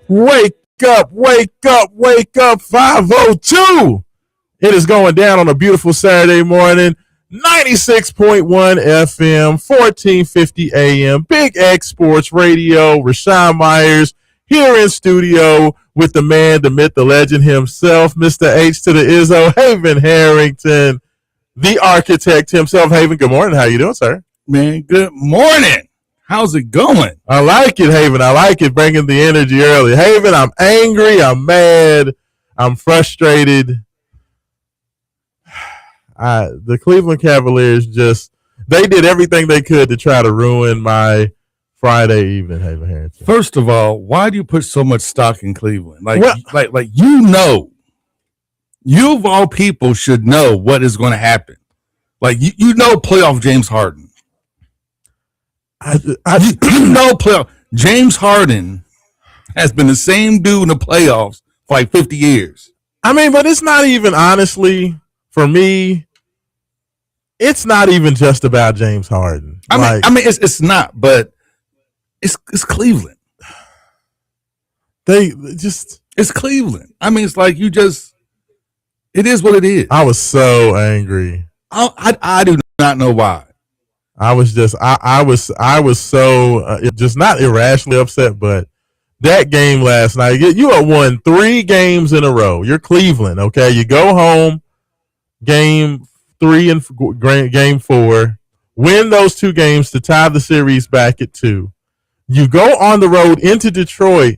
Wake up, wake up, wake up, 502. It is going down on a beautiful Saturday morning. 96.1 FM, 1450 AM, Big X Sports Radio. Raashaan Myers here in studio with the man, the myth, the legend himself, Mr. H to the Izzo, Haven Harrington, the architect himself. Haven, good morning. How you doing, sir? Man, good morning. How's it going? I like it, Haven. I like it, bringing the energy early. Haven, I'm angry. I'm mad. I'm frustrated. The Cleveland Cavaliers they did everything they could to try to ruin my Friday evening, Haven Harrington. First of all, why do you put so much stock in Cleveland? Like you of all people should know what is going to happen. Like you know playoff James Harden. Playoff James Harden has been the same dude in the playoffs for like 50 years. I mean, but it's not even, honestly, for me, it's not even just about James Harden. I mean, it's not, but it's Cleveland. It's Cleveland. I mean, it's like it is what it is. I was so angry. I do not know why. I was so just not irrationally upset, but that game last night, you have won 3 games in a row. You're Cleveland, okay? You go home, game 3 and game 4, win those 2 games to tie the series back at 2. You go on the road into Detroit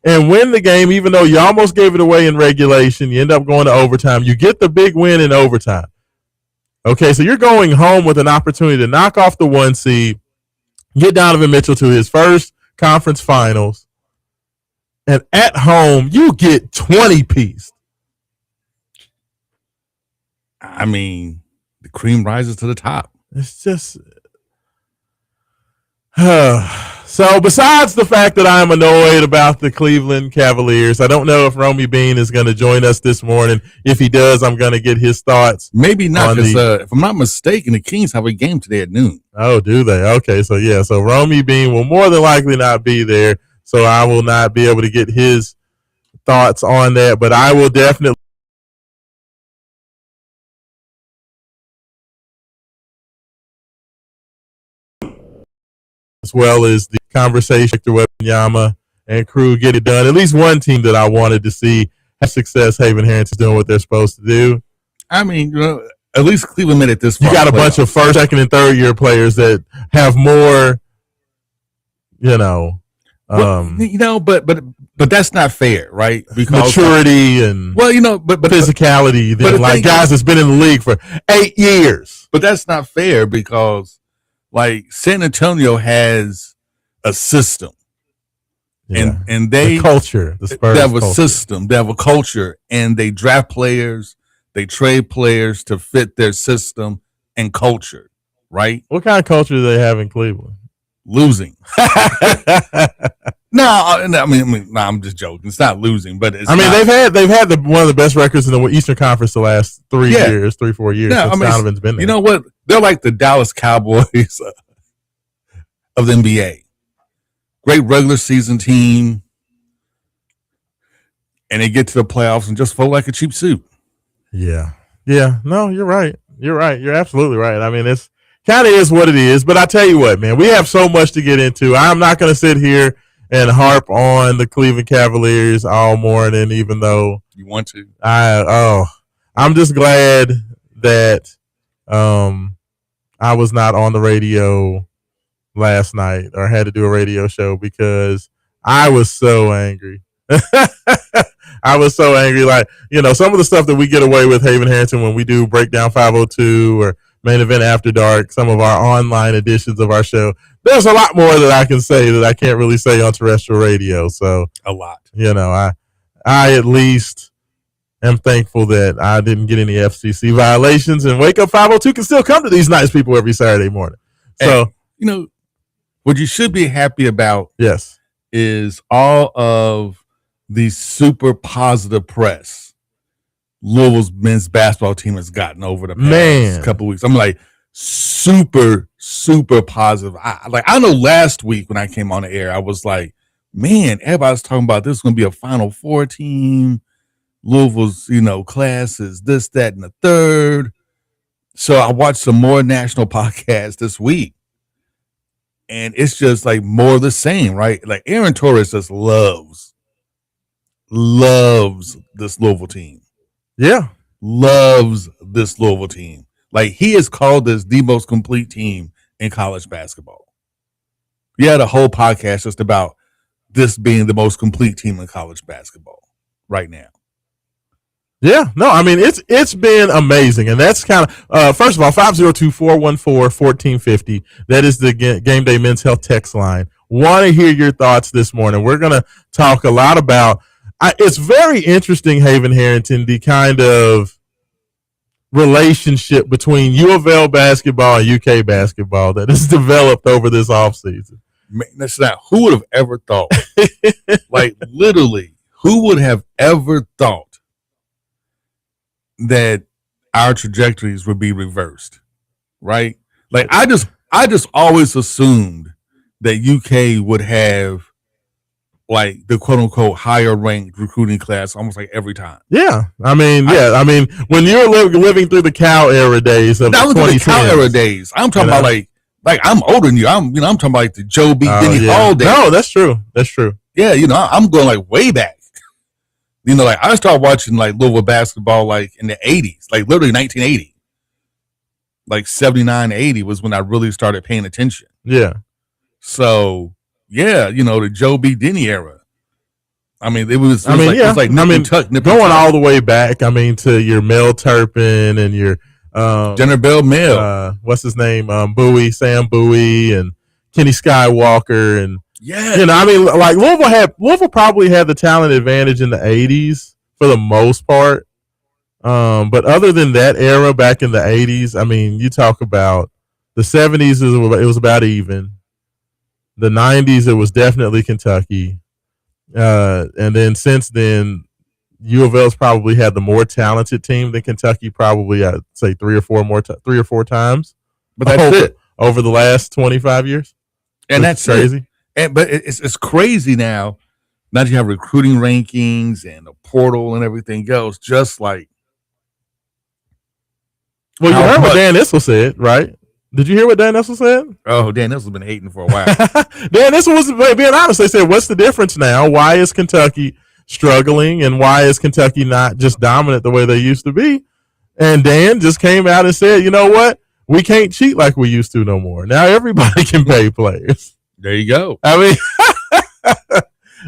and win the game, even though you almost gave it away in regulation. You end up going to overtime. You get the big win in overtime. Okay, so you're going home with an opportunity to knock off the 1 seed, get Donovan Mitchell to his first conference finals, and at home, you get 20-piece. I mean, the cream rises to the top. It's just... So besides the fact that I'm annoyed about the Cleveland Cavaliers, I don't know if Romy Bean is going to join us this morning. If he does, I'm going to get his thoughts. Maybe not, because if I'm not mistaken, the Kings have a game today at noon. Oh, do they? Okay, so yeah, so Romy Bean will more than likely not be there, so I will not be able to get his thoughts on that, but I will definitely as well as the conversation Victor Wembanyama and crew get it done. At least one team that I wanted to see have success. Haven Harrington's doing what they're supposed to do. I mean, at least Cleveland made it this far. You got a bunch of first, second, and third year players that have more, but that's not fair, right? Because maturity and but physicality than like guys that's been in the league for 8 years. But that's not fair because like San Antonio has a system. Yeah. And they the culture, the Spurs they have a culture. system, they have a culture, and they draft players, they trade players to fit their system and culture, right? What kind of culture do they have in Cleveland? Losing. No, I'm just joking. It's not losing, but it's they've had one of the best records in the Eastern Conference the last 4 years since Donovan's been there. You know what? They're like the Dallas Cowboys of the NBA. Great regular season team, and they get to the playoffs and just fold like a cheap suit. Yeah. No, you're right. You're absolutely right. I mean, it's kind of is what it is. But I tell you what, man, we have so much to get into. I'm not going to sit here and harp on the Cleveland Cavaliers all morning, even though you want to. I'm just glad that I was not on the radio last night or had to do a radio show because I was so angry. I was so angry. Like, some of the stuff that we get away with, Haven Harrington, when we do Breakdown 502 or Main Event After Dark, some of our online editions of our show, there's a lot more that I can say that I can't really say on terrestrial radio. So a lot. I at least am thankful that I didn't get any FCC violations, and Wake Up 502 can still come to these nice people every Saturday morning. So, what you should be happy about is all of the super positive press Louisville's men's basketball team has gotten over the past couple of weeks. I'm like super, super positive. I know last week when I came on the air, I was like, man, everybody's talking about this is going to be a Final Four team. Louisville's, class is this, that, and the third. So I watched some more national podcasts this week, and it's just like more of the same, right? Like Aaron Torres just loves this Louisville team. Yeah. Loves this Louisville team. Like he has called this the most complete team in college basketball. We had a whole podcast just about this being the most complete team in college basketball right now. Yeah, no, I mean it's been amazing, and that's kind of first of all 502-414-1450. That is the Game Day Men's Health text line. Want to hear your thoughts this morning? We're gonna talk a lot about. It's very interesting, Haven Harrington, the kind of relationship between U of L basketball and UK basketball that has developed over this offseason. That's not who would have ever thought. Like literally, who would have ever thought that our trajectories would be reversed, right? Like I just always assumed that UK would have like the quote unquote higher ranked recruiting class almost like every time. Yeah, I mean, when you're living through the Cal era days of that was the Cal era days. I'm talking about like I'm older than you. I'm talking about like the Joe B. Denny Hall days. No, that's true. Yeah, I'm going like way back. Like I started watching like Louisville basketball like in the 80s, like literally 1980. Like 79, 80 was when I really started paying attention. Yeah. So, yeah, the Joe B. Denny era. I mean, it was going all the way back, to your Mel Turpin and your Jenner Bell Mill. What's his name? Sam Bowie and Kenny Skywalker and yeah, like Louisville probably had the talent advantage in the 80s for the most part. But other than that era back in the 80s, you talk about the 70s, it was about even. The 90s, it was definitely Kentucky. And then since then, U of L's probably had the more talented team than Kentucky, probably I'd say three or four times. But that's it over the last 25 years, and that's crazy. But it's crazy now. Now you have recruiting rankings and the portal and everything else. Just like, well, you heard what Dan Issel said, right? Did you hear what Dan Issel said? Oh, Dan Issel's been hating for a while. Dan Issel was being honest. They said, "What's the difference now? Why is Kentucky struggling, and why is Kentucky not just dominant the way they used to be?" And Dan just came out and said, "You know what? We can't cheat like we used to no more. Now everybody can pay players." There you go.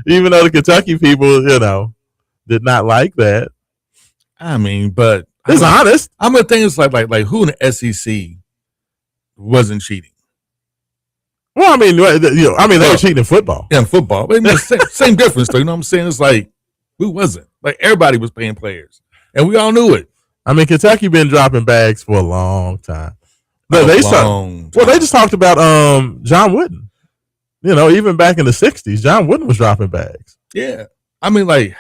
Even though the Kentucky people, did not like that. But it's honest. I'm gonna think it's like who in the SEC wasn't cheating. Well, they were cheating in football. Yeah, in football. Same difference, though. You know what I'm saying? It's like, who wasn't? Like, everybody was paying players. And we all knew it. Kentucky been dropping bags for a long time. They just talked about John Wooden. Even back in the 60s, John Wooden was dropping bags. Yeah. How do you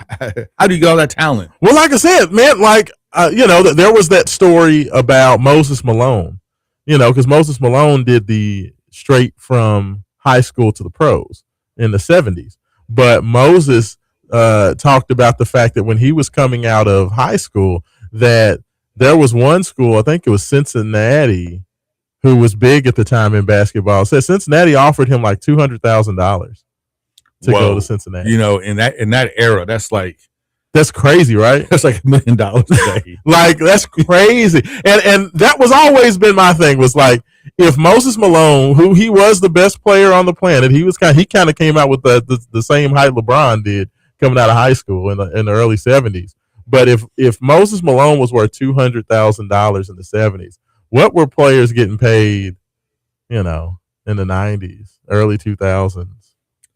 get all that talent? Well, like I said, man, there was that story about Moses Malone. Because Moses Malone did the straight from high school to the pros in the 70s. But Moses talked about the fact that when he was coming out of high school, that there was one school, I think it was Cincinnati, who was big at the time in basketball, said Cincinnati offered him like $200,000 to go to Cincinnati. In that era, that's crazy, right? That's like $1 million a day. Like, that's crazy. And that was always been my thing, was like, if Moses Malone, who he was the best player on the planet, he kind of came out with the same height LeBron did coming out of high school in the early 70s. But if Moses Malone was worth $200,000 in the 70s, what were players getting paid, in the 90s, early 2000s?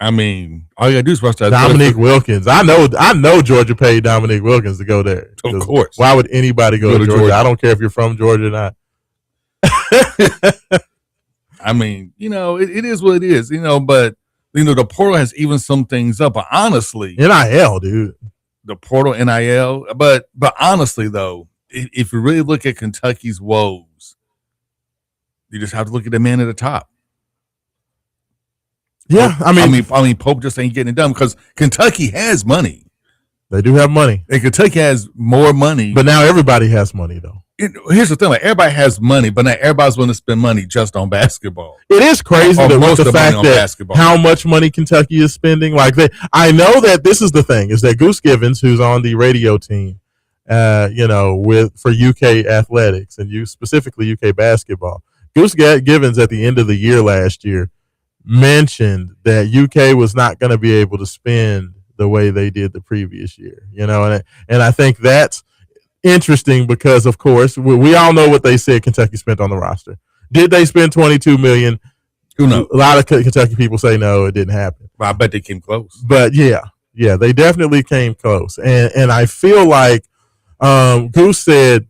All you gotta do is watch that. Dominique Wilkins. I know Georgia paid Dominique Wilkins to go there. Of course. Why would anybody go to Georgia? I don't care if you're from Georgia or not. It is what it is, but the portal has even some things up. But honestly, NIL, dude. The portal, NIL. But honestly though, if you really look at Kentucky's woes, you just have to look at the man at the top. Yeah, I mean, Pope just ain't getting it done because Kentucky has money. They do have money, and Kentucky has more money. But now everybody has money, though. Here's the thing: like everybody has money, but not everybody's willing to spend money just on basketball. It is crazy that with the fact that basketball. How much money Kentucky is spending. Like I know that this is the thing: is that Goose Givens, who's on the radio team, for UK athletics and specifically UK basketball, Goose Givens at the end of the year last year mentioned that UK was not going to be able to spend the way they did the previous year, and I think that's interesting because, of course, we all know what they said Kentucky spent on the roster. Did they spend $22 million? Who knows? A lot of Kentucky people say no, it didn't happen. Well, I bet they came close. But yeah, they definitely came close, and I feel like Goose said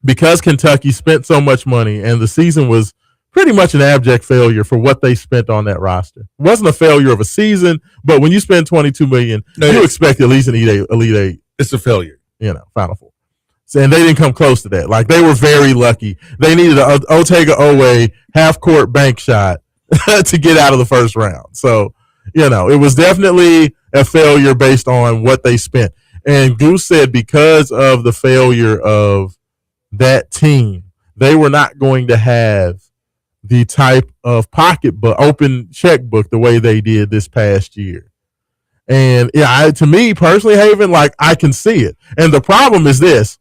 because Kentucky spent so much money and the season was pretty much an abject failure for what they spent on that roster. It wasn't a failure of a season, but when you spend $22 million, you expect at least an Elite Eight. It's a failure. Final Four. And they didn't come close to that. Like, they were very lucky. They needed an Otega Owe half-court bank shot to get out of the first round. So, it was definitely a failure based on what they spent. And Goose said because of the failure of that team, they were not going to have the type of pocketbook, open checkbook the way they did this past year. And to me personally, Haven, like, I can see it. And the problem is this: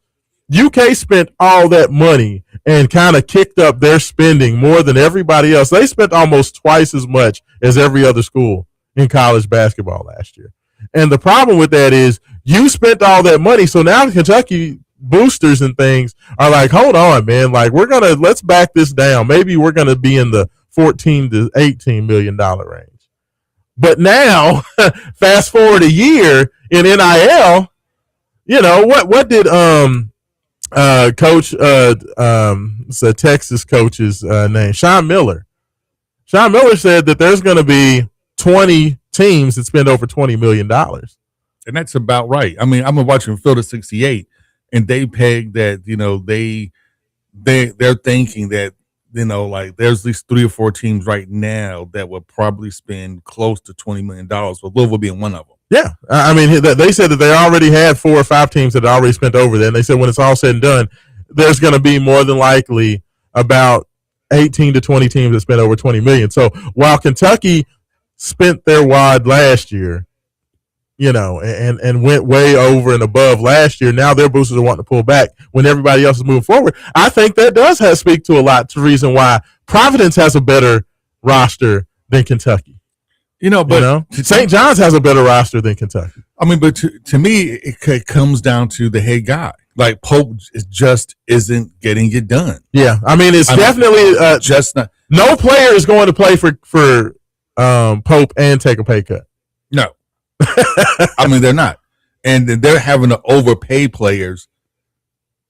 UK spent all that money and kind of kicked up their spending more than everybody else. They spent almost twice as much as every other school in college basketball last year. And the problem with that is you spent all that money, so now Kentucky boosters and things are like, hold on, man, like, let's back this down. Maybe we're gonna be in the $14 to $18 million range. But now, fast forward a year in NIL, what did Coach it's a Texas coach's name, Raashaan Myers. Raashaan Myers said that there's going to be 20 teams that spend over $20 million. And that's about right. I mean, I'm watching Field of 68, and they peg that, they're thinking that, like, there's at least 3 or 4 teams right now that would probably spend close to $20 million, with Louisville being one of them. Yeah. I mean, they said that they already had 4 or 5 teams that had already spent over there. And they said when it's all said and done, there's going to be more than likely about 18 to 20 teams that spent over $20 million. So while Kentucky spent their wad last year, and went way over and above last year, now their boosters are wanting to pull back when everybody else is moving forward. I think that does speak to a lot to reason why Providence has a better roster than Kentucky. St. John's has a better roster than Kentucky. I mean, but to me, it comes down to the head guy. Like, Pope just isn't getting it done. Yeah, I mean, it's definitely just not. No player is going to play for Pope and take a pay cut. No, I mean, they're not, and they're having to overpay players.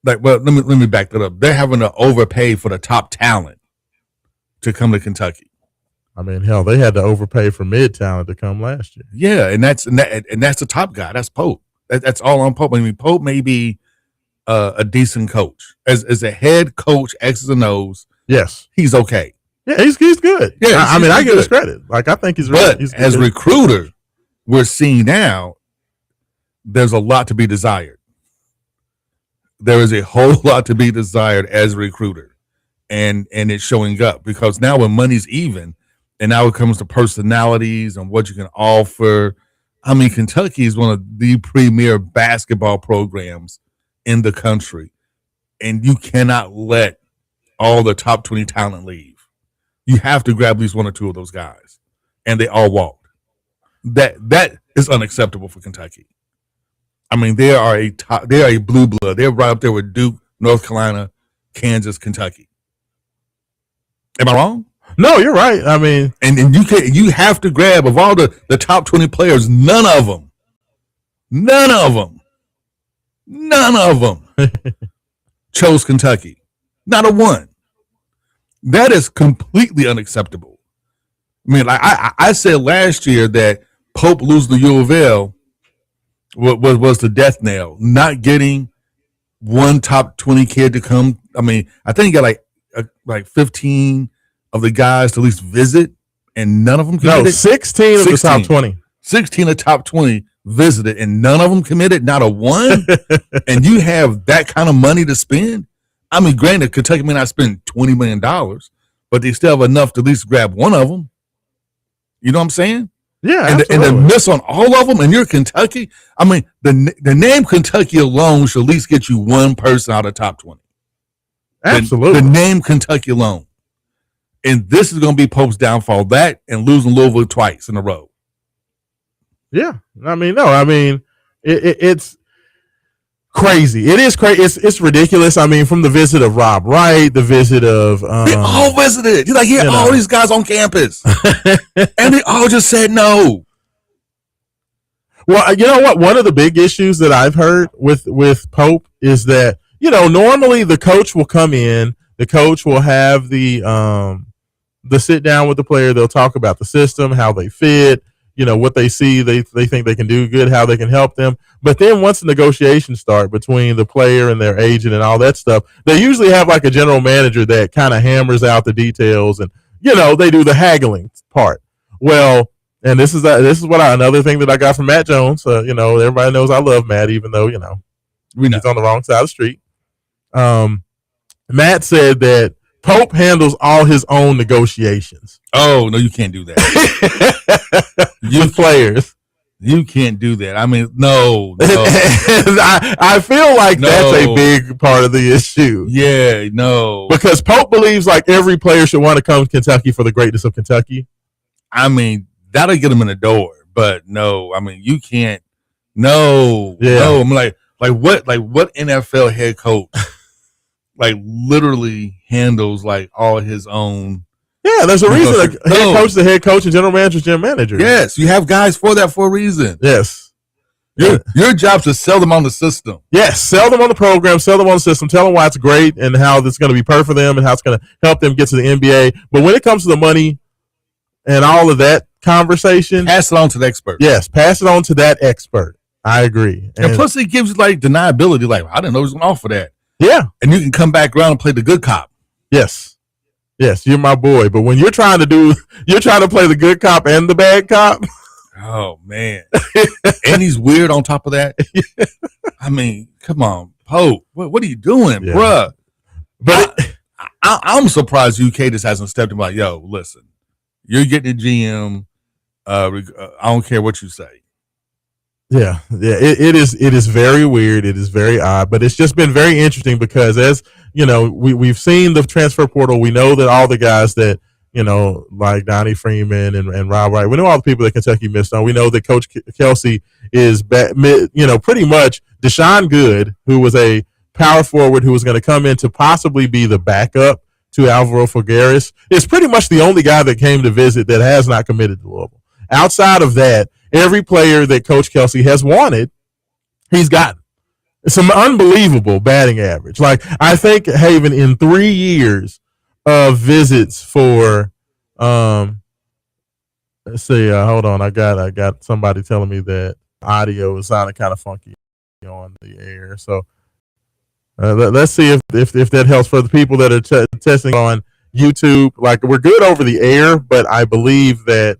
Like, well, let me back that up. They're having to overpay for the top talent to come to Kentucky. I mean, hell, they had to overpay for mid talent to come last year. Yeah, and that's the top guy. That's Pope. That's all on Pope. I mean, Pope may be a decent coach as a head coach, X's and O's. Yes, he's okay. Yeah, he's good. Yeah, I mean, I give his credit. Like, I think he's really. But he's as recruiter, we're seeing now there's a lot to be desired. There is a whole lot to be desired as a recruiter, and it's showing up because now when money's even. And now it comes to personalities and what you can offer. I mean, Kentucky is one of the premier basketball programs in the country. And you cannot let all the top 20 talent leave. You have to grab at least 1 or 2 of those guys. And they all walked. That is unacceptable for Kentucky. I mean, they are a blue blood. They're right up there with Duke, North Carolina, Kansas, Kentucky. Am I wrong? No, you're right. I mean, and you have to grab of all the top 20 players, none of them chose Kentucky. Not a one. That is completely unacceptable. I mean, like I said last year that Pope losing to U of L was the death knell. Not getting one top 20 kid to come. I mean, I think he got like 15 of the guys to at least visit and none of them committed. No, 16 of the top 20. 16 of the top 20 visited, and none of them committed, not a one. And you have that kind of money to spend. I mean, granted, Kentucky may not spend $20 million, but they still have enough to at least grab one of them. You know what I'm saying? Yeah, and to miss on all of them, and you're Kentucky. I mean, the name Kentucky alone should at least get you one person out of the top 20. Absolutely. The name Kentucky alone. And this is going to be Pope's downfall, that and losing Louisville twice in a row. Yeah. I mean, no, I mean, it's crazy. It is crazy. It's ridiculous. I mean, from the visit of Rob Wright, the visit of they all visited. He had all these guys on campus, and they all just said no. Well, you know what? One of the big issues that I've heard with Pope is that, you know, normally the coach will come in, the coach will have the sit down with the player. They'll talk about the system, how they fit, you know, what they see, they think they can do good, how they can help them. But then once the negotiations start between the player and their agent and all that stuff, they usually have like a general manager that kind of hammers out the details, and, you know, they do the haggling part. Well, and this is another thing that I got from Matt Jones. You know, everybody knows I love Matt, even though, you know, he's on the wrong side of the street. Matt said that Pope handles all his own negotiations. Oh, no, you can't do that. With players. You can't do that. I mean, no. I feel like that's a big part of the issue. Yeah, no. Because Pope believes like every player should want to come to Kentucky for the greatness of Kentucky. I mean, that'll get them in the door. But no, I mean, you can't. No. Yeah. No. I'm like what NFL head coach like literally handles like all his own. Yeah, there's a reason head coach is the head coach and general manager is general manager. Yes, you have guys for that for a reason. Yes. Your job is to sell them on the system. Yes, sell them on the program, sell them on the system, tell them why it's great and how it's going to be perfect for them and how it's going to help them get to the NBA. But when it comes to the money and all of that conversation, pass it on to the expert. Yes, pass it on to that expert. I agree. And plus it gives you like deniability, like I didn't know he was going to offer that. Yeah. And you can come back around and play the good cop. Yes. Yes, you're my boy. But when you're trying to play the good cop and the bad cop. Oh, man. And he's weird on top of that. I mean, come on, Pope. What are you doing, bruh? But I'm surprised UK just hasn't stepped in like, yo, listen, you're getting a GM. I don't care what you say. Yeah. It is very weird. It is very odd, but it's just been very interesting because, as you know, we've seen the transfer portal. We know that all the guys that, you know, like Donnie Freeman and Rob Wright, we know all the people that Kentucky missed on. We know that Coach Kelsey is, you know, pretty much Deshaun Good, who was a power forward who was going to come in to possibly be the backup to Alvaro Figueres, is pretty much the only guy that came to visit that has not committed to Louisville. Outside of that, every player that Coach Kelsey has wanted, he's gotten. Some unbelievable batting average. Like, I think, Haven, in 3 years of visits for, let's see, hold on, I got somebody telling me that audio is sounding kind of funky on the air. So let's see if that helps for the people that are testing on YouTube. Like, we're good over the air, but I believe that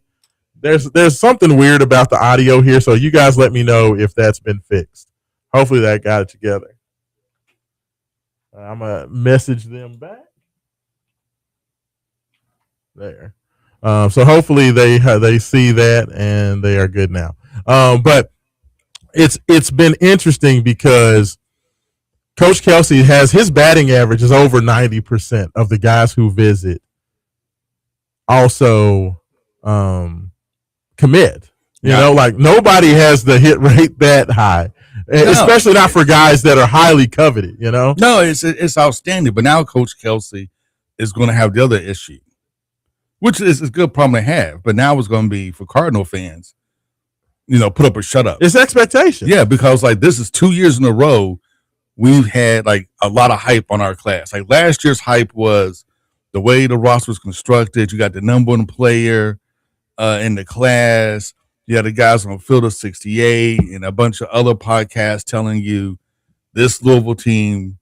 there's something weird about the audio here, so you guys let me know if that's been fixed. Hopefully that got it together. I'm going to message them back. There. So hopefully they see that and they are good now. But it's been interesting because Coach Kelsey has his batting average is over 90% of the guys who visit also commit. You know, like nobody has the hit rate that high, especially not for guys that are highly coveted, you know? No, it's outstanding. But now Coach Kelsey is going to have the other issue, which is a good problem to have. But now it's going to be for Cardinal fans, you know, put up or shut up. It's expectation. Yeah, because like this is 2 years in a row we've had like a lot of hype on our class. Like last year's hype was the way the roster was constructed. You got the number one player in the class. You had the guys on Field of 68 and a bunch of other podcasts telling you this Louisville team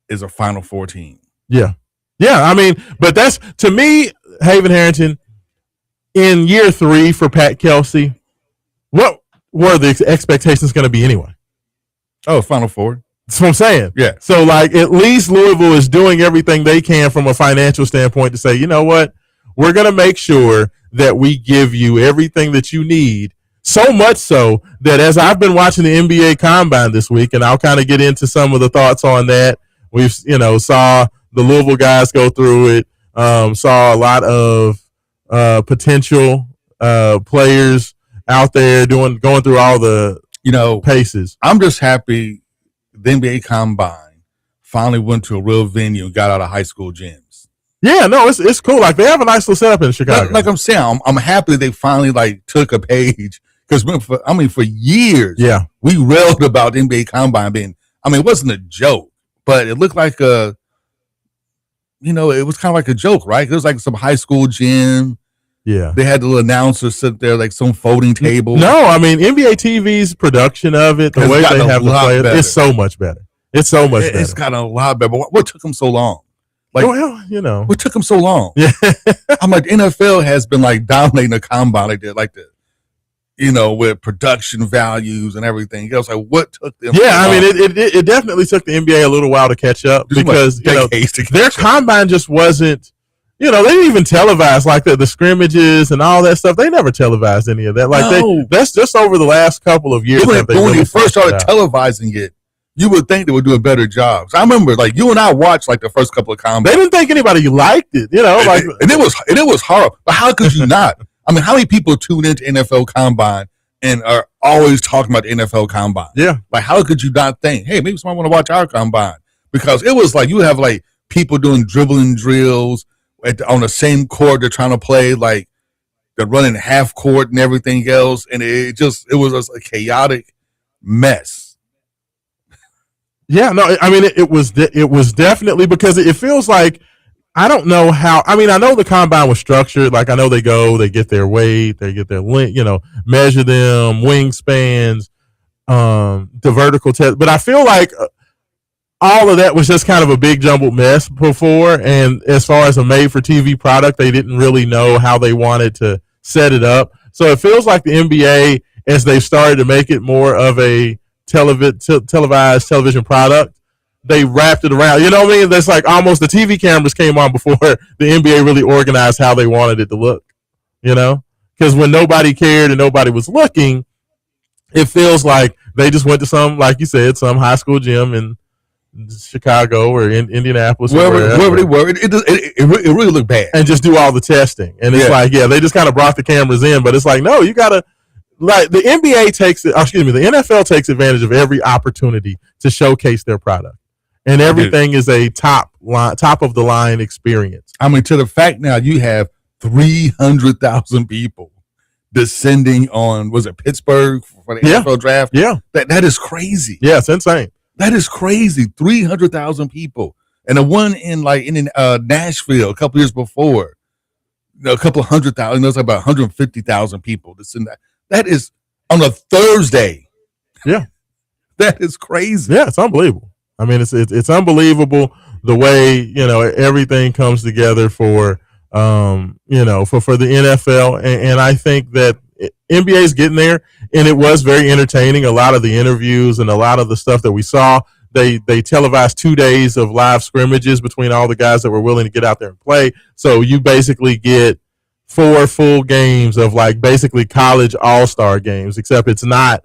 is a Final Four team. Yeah. Yeah, I mean, but that's, to me, Haven Harrington, in year 3 for Pat Kelsey, what were the expectations going to be anyway? Oh, Final Four. That's what I'm saying. Yeah. So, like, at least Louisville is doing everything they can from a financial standpoint to say, you know what, we're going to make sure that we give you everything that you need. So much so that as I've been watching the NBA Combine this week, and I'll kind of get into some of the thoughts on that. We've, saw the Louisville guys go through it. Saw a lot of potential players out there going through all the paces. I'm just happy the NBA Combine finally went to a real venue and got out of high school gyms. Yeah, no, it's cool. Like, they have a nice little setup in Chicago. Like I'm saying, I'm happy they finally took a page, because for years, we railed about the NBA Combine being. It wasn't a joke, but it looked like it was kind of like a joke, right? It was like some high school gym. Yeah. They had the little announcer sit there, like some folding table. No, NBA TV's production of it, the way they have the players, it's so much better. It's so much better. It's gotten a lot better. But what took them so long? What took them so long? Yeah. I'm like, the NFL has been dominating the combine. They did with production values and everything. I was like, what took them? Yeah, it definitely took the NBA a little while to catch up, because their combine just wasn't. They didn't even televise like the scrimmages and all that stuff. They never televised any of that. That's just over the last couple of years. When they first started televising it, you would think they would do a better job. So I remember, you and I watched the first couple of combines. They didn't think anybody liked it, and it was horrible. But how could you not? How many people tune into NFL Combine and are always talking about the NFL Combine? Yeah. How could you not think, hey, maybe someone want to watch our Combine? Because it was you have people doing dribbling drills on the same court they're trying to play, they're running half court and everything else, and it was just a chaotic mess. Yeah, no, it was definitely, because it feels like, I don't know how. I know the combine was structured. I know they get their weight, they get their length, measure them, wingspans, the vertical test. But I feel like all of that was just kind of a big jumbled mess before. And as far as a made-for-TV product, they didn't really know how they wanted to set it up. So it feels like the NBA, as they started to make it more of a televised television product, they wrapped it around. You know what I mean? That's almost the TV cameras came on before the NBA really organized how they wanted it to look. Because when nobody cared and nobody was looking, it feels like they just went to some, like you said, some high school gym in Chicago or in Indianapolis, wherever they were. It really looked bad, and just do all the testing. And it's they just kind of brought the cameras in, but it's no, you gotta, the NBA the NFL takes advantage of every opportunity to showcase their product, and everything is a top of the line experience. To the fact now you have 300,000 people descending on, was it Pittsburgh for the NFL draft? Yeah, that is crazy. Yeah, it's insane. That is crazy. 300,000 people. And the one in Nashville a couple years before, a couple 100,000, there's about 150,000 people. That is on a Thursday. Yeah. That is crazy. Yeah, it's unbelievable. It's unbelievable the way, everything comes together for the NFL. And I think that NBA is getting there, and it was very entertaining. A lot of the interviews and a lot of the stuff that we saw, they televised 2 days of live scrimmages between all the guys that were willing to get out there and play. So you basically get 4 full games of basically college all-star games, except it's not,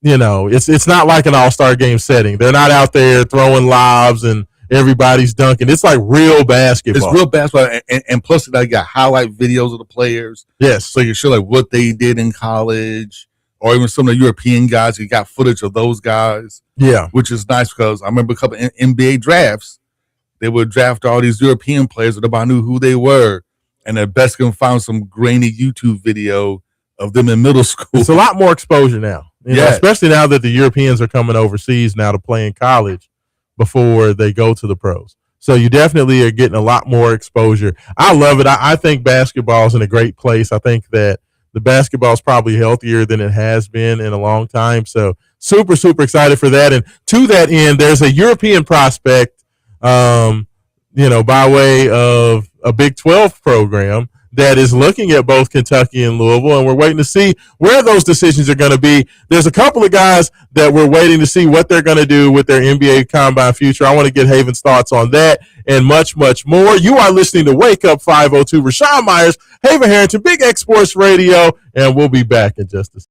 it's not like an all-star game setting. They're not out there throwing lobs and everybody's dunking. It's real basketball. It's real basketball, and plus they got highlight videos of the players. Yes, so you show what they did in college, or even some of the European guys. You got footage of those guys. Yeah, which is nice, because I remember a couple of NBA drafts. They would draft all these European players that nobody knew who they were, and the best can find some grainy YouTube video of them in middle school. It's a lot more exposure now, especially now that the Europeans are coming overseas now to play in college before they go to the pros. So you definitely are getting a lot more exposure. I love it. I think basketball is in a great place. I think that the basketball is probably healthier than it has been in a long time. So super, super excited for that. And to that end, there's a European prospect, by way of a Big 12 program that is looking at both Kentucky and Louisville, and we're waiting to see where those decisions are going to be. There's a couple of guys that we're waiting to see what they're going to do with their NBA Combine future. I want to get Haven's thoughts on that and much, much more. You are listening to Wake Up 502. Raashaan Myers, Haven Harrington, Big X Sports Radio, and we'll be back in just a second.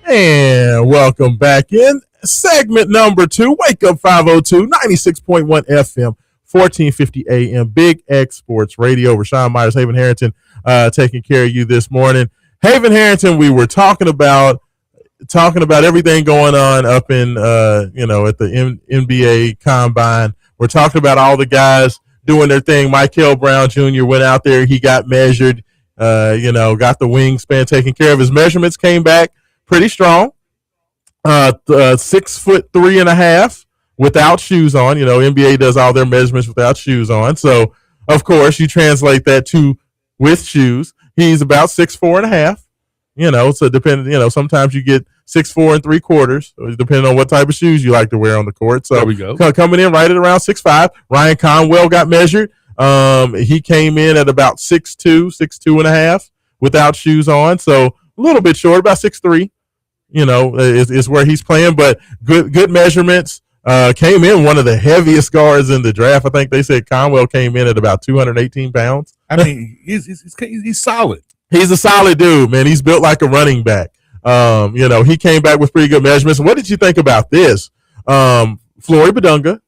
And welcome back in. Segment number 2, Wake Up 502, 96.1 FM, 1450 AM, Big X Sports Radio. Raashaan Myers, Haven Harrington, taking care of you this morning. Haven Harrington, we were talking about everything going on up in, at the NBA Combine. We're talking about all the guys doing their thing. Michael Brown Jr. went out there. He got measured, got the wingspan taken care of. His measurements came back pretty strong. 6'3.5" without shoes on. NBA does all their measurements without shoes on. So, of course, you translate that to with shoes. He's about 6'4.5". So depending, sometimes you get 6'4 3/4, depending on what type of shoes you like to wear on the court. So there we go. Coming in right at around 6'5". Ryan Conwell got measured. He came in at about 6'2.5" without shoes on. So a little bit short, about 6'3". Is where he's playing, but good measurements. Came in one of the heaviest guards in the draft. I think they said Conwell came in at about 218 pounds. I mean, he's solid. He's a solid dude, man. He's built like a running back. He came back with pretty good measurements. What did you think about this? Flory Badunga,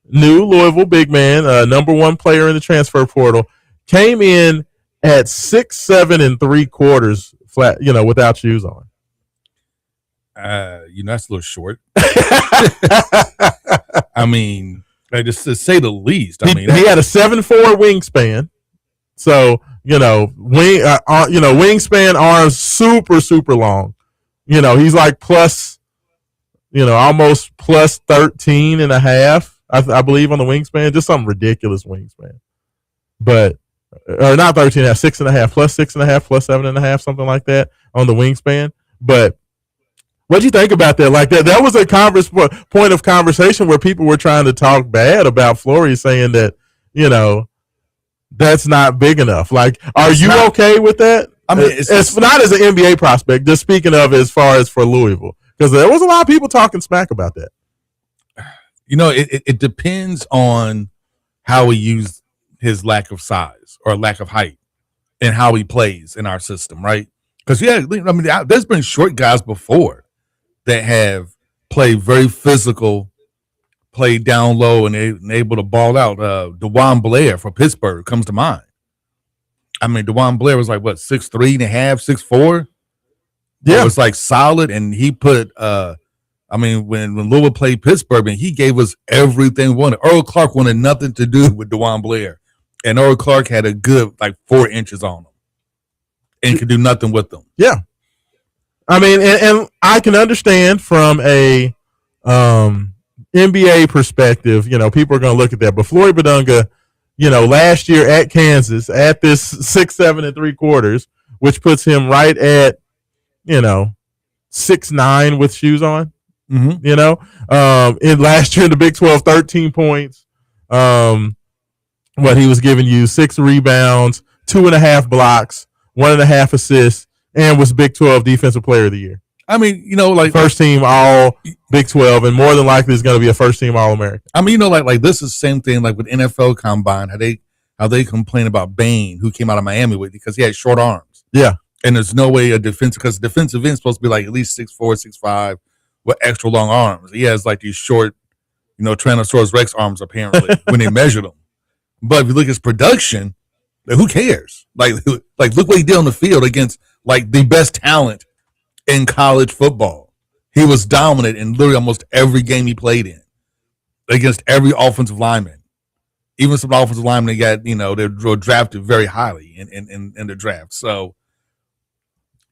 new Louisville big man, number 1 player in the transfer portal, came in at 6'7 3/4 flat, without shoes on. That's a little short. I mean, just to say the least. He had a 7'4" wingspan. So, wingspan, arms super, super long. He's like plus, almost plus 13.5, I believe, on the wingspan. Just some ridiculous wingspan. But, or not 13.5, 6.5, plus 6.5, plus 7.5, something like that on the wingspan. But what do you think about that? Like that was a point of conversation where people were trying to talk bad about Flory, saying that, that's not big enough. Like, are you okay with that? I mean, it's not as an NBA prospect, just speaking of as far as for Louisville, because there was a lot of people talking smack about that. It depends on how he used his lack of size or lack of height and how he plays in our system, right? Because, there's been short guys before that have played very physical, played down low, and able to ball out. DeJuan Blair for Pittsburgh comes to mind. I mean, DeJuan Blair was like, what, 6'3.5", 6'4"? Yeah. It was like solid, and he put when Louisville played Pittsburgh, and he gave us everything we wanted. Earl Clark wanted nothing to do with DeJuan Blair, and Earl Clark had a good, 4 inches on him and could do nothing with them. Yeah. I mean, and I can understand from a NBA perspective, people are going to look at that. But Flory Badunga, last year at Kansas, at this 6'7 3/4, which puts him right at, 6'9" with shoes on. Mm-hmm. In last year in the Big 12, 13 points. He was giving you 6 rebounds, 2.5 blocks, 1.5 assists, and was Big 12 Defensive Player of the Year. I mean, first team All Big 12, and more than likely is going to be a first team All American. I mean, this is the same thing like with NFL Combine, how they complain about Bain, who came out of Miami with, because he had short arms. Yeah, and there's no way because defensive end is supposed to be like at least 6'4", 6'5", with extra long arms. He has these short, Tyrannosaurus Rex arms apparently when they measured him. But if you look at his production, who cares? Look what he did on the field against the best talent in college football. He was dominant in literally almost every game he played in against every offensive lineman. Even some offensive linemen they were drafted very highly in the draft. So,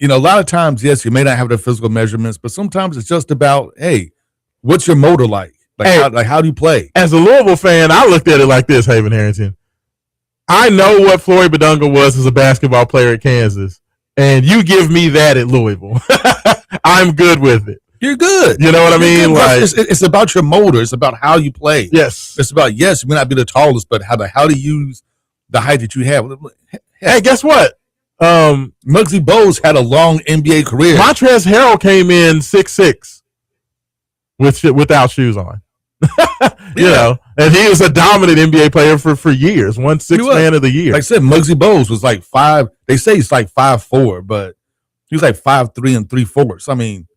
a lot of times, yes, you may not have the physical measurements, but sometimes it's just about, hey, what's your motor like? How do you play? As a Louisville fan, I looked at it like this, Haven Harrington. I know what Flory Badunga was as a basketball player at Kansas, and you give me that at Louisville. I'm good with it. You're good. You know what I mean? It's about your motor. It's about how you play. Yes. It's about, yes, you may not be the tallest, but how to use the height that you have. Hey, guess what? Muggsy Bogues had a long NBA career. Montrezl Harrell came in 6'6" without shoes on. And he was a dominant NBA player for years. Won Sixth Man of the Year. Like I said, Muggsy Bogues was 5. They say he's 5'4", but he was 5'3 3/4". I mean,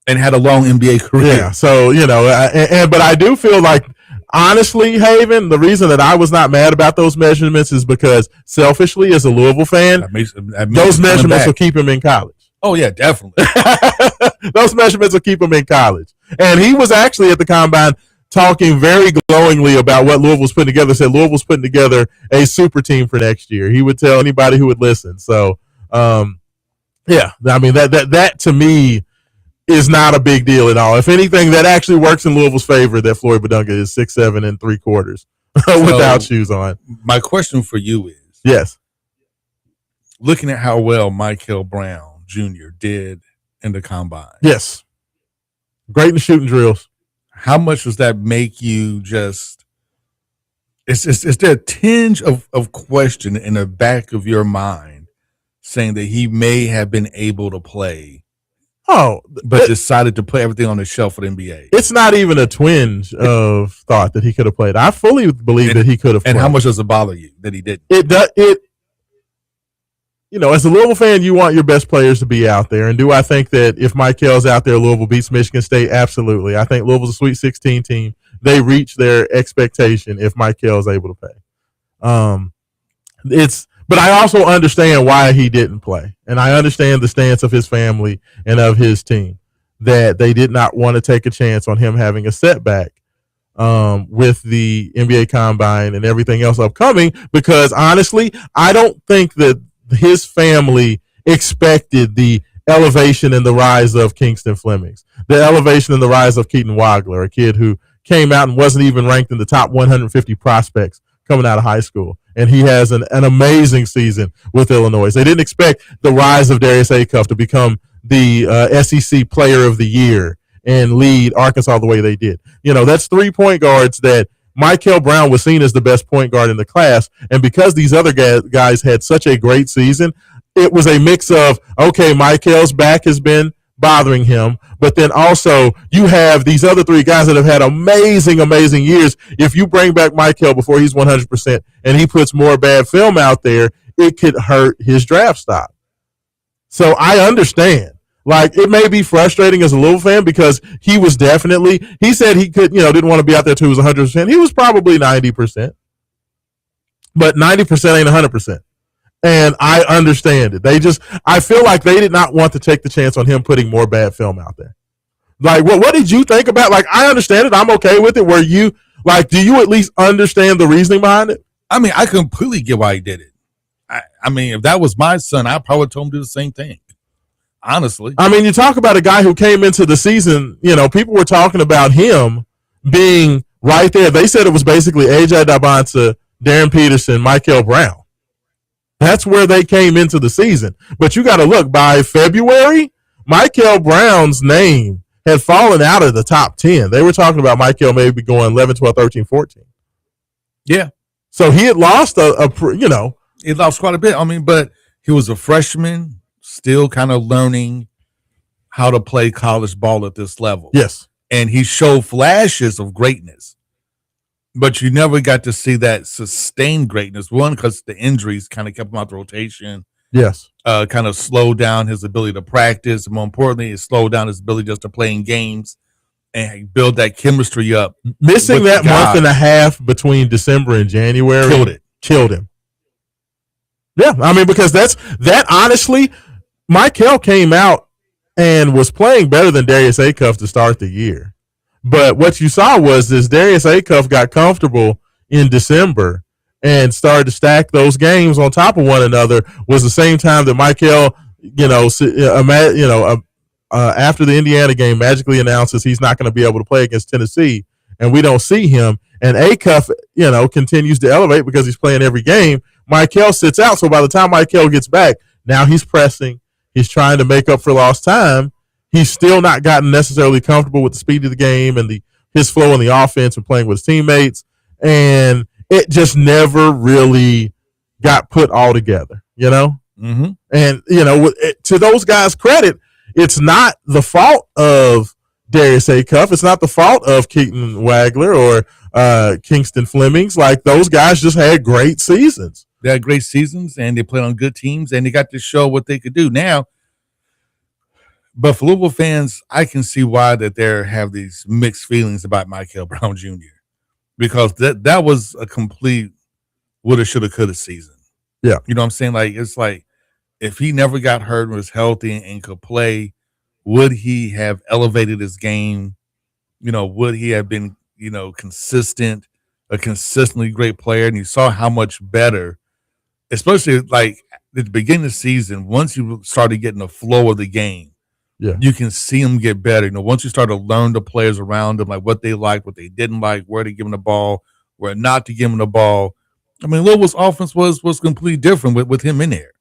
and had a long NBA career. Yeah, so but I do feel like, honestly, Haven, the reason that I was not mad about those measurements is because selfishly, as a Louisville fan, those measurements will keep him in college. Oh yeah, definitely. Those measurements will keep him in college. And he was actually at the combine talking very glowingly about what Louisville's putting together. Said Louisville's putting together a super team for next year. He would tell anybody who would listen. So, yeah, I mean that to me is not a big deal at all. If anything, that actually works in Louisville's favor that Floyd Badunga is 6'7" 3/4 without shoes on. My question for you is: yes, looking at how well Michael Brown Jr. did in the combine. Yes, great in shooting drills. How much does that make you just? Is there a tinge of question in the back of your mind saying that he may have been able to play? But decided to put everything on the shelf for the NBA. It's not even a twinge of thought that he could have played. I fully believe that he could have played. And how much does it bother you that he didn't? As a Louisville fan, you want your best players to be out there. And do I think that if Michael's out there, Louisville beats Michigan State? Absolutely. I think Louisville's a Sweet 16 team. They reach their expectation if Michael's able to play. But I also understand why he didn't play. And I understand the stance of his family and of his team, that they did not want to take a chance on him having a setback with the NBA Combine and everything else upcoming, because honestly, I don't think that his family expected the elevation and the rise of Kingston Flemings, the elevation and the rise of Keaton Wagler, a kid who came out and wasn't even ranked in the top 150 prospects coming out of high school. And he has an amazing season with Illinois. They didn't expect the rise of Darius Acuff to become the SEC Player of the Year and lead Arkansas the way they did. That's 3 point guards that Michael Brown was seen as the best point guard in the class. And because these other guys had such a great season, it was a mix of, okay, Michael's back has been bothering him, but then also you have these other 3 guys that have had amazing years. If you bring back Michael before he's 100% and he puts more bad film out there, it could hurt his draft stock. So I understand. Like, it may be frustrating as a Louisville fan because he was definitely, he said he could, didn't want to be out there till he was 100%. He was probably 90%, but 90% ain't 100%. And I understand it. I feel like they did not want to take the chance on him putting more bad film out there. Like, what did you think about? Like, I understand it. I'm okay with it. Do you at least understand the reasoning behind it? I mean, I completely get why he did it. I mean, if that was my son, I probably told him to do the same thing. Honestly. I mean, you talk about a guy who came into the season, people were talking about him being right there. They said it was basically AJ Dabonsa, Darren Peterson, Michael Brown. That's where they came into the season. But you got to look, by February, Michael Brown's name had fallen out of the top 10. They were talking about Michael maybe going 11, 12, 13, 14. Yeah. So he had lost He lost quite a bit. I mean, but he was a freshman, still kind of learning how to play college ball at this level. Yes. And he showed flashes of greatness. But you never got to see that sustained greatness. One, because the injuries kind of kept him out the rotation. Yes. Kind of slowed down his ability to practice. More importantly, it slowed down his ability just to play in games and build that chemistry up. Missing that month and a half between December and January killed him. Yeah, I mean, because that honestly, Michael came out and was playing better than Darius Acuff to start the year. But what you saw was this: Darius Acuff got comfortable in December and started to stack those games on top of one another. Was the same time that Michael, after the Indiana game, magically announces he's not going to be able to play against Tennessee, and we don't see him. And Acuff, continues to elevate because he's playing every game. Michael sits out, so by the time Michael gets back, now he's pressing. He's trying to make up for lost time. He's still not gotten necessarily comfortable with the speed of the game and his flow in the offense and playing with his teammates. And it just never really got put all together, Mm-hmm. And, to those guys' credit, it's not the fault of Darius Acuff. It's not the fault of Keaton Wagler or Kingston Flemings. Like, those guys just had great seasons. They had great seasons, and they played on good teams, and they got to show what they could do. Now, But for Louisville fans, I can see why that they have these mixed feelings about Michael Brown Jr. because that was a complete woulda, shoulda, coulda season. Yeah. You know what I'm saying? Like, it's like if he never got hurt and was healthy and could play, would he have elevated his game? Would he have been, consistent, a consistently great player? And you saw how much better, especially like at the beginning of the season, once you started getting the flow of the game, you can see him get better. Once you start to learn the players around him, like what they like, what they didn't like, where to give him the ball, where not to give him the ball. I mean, Louisville's offense was completely different with him in there.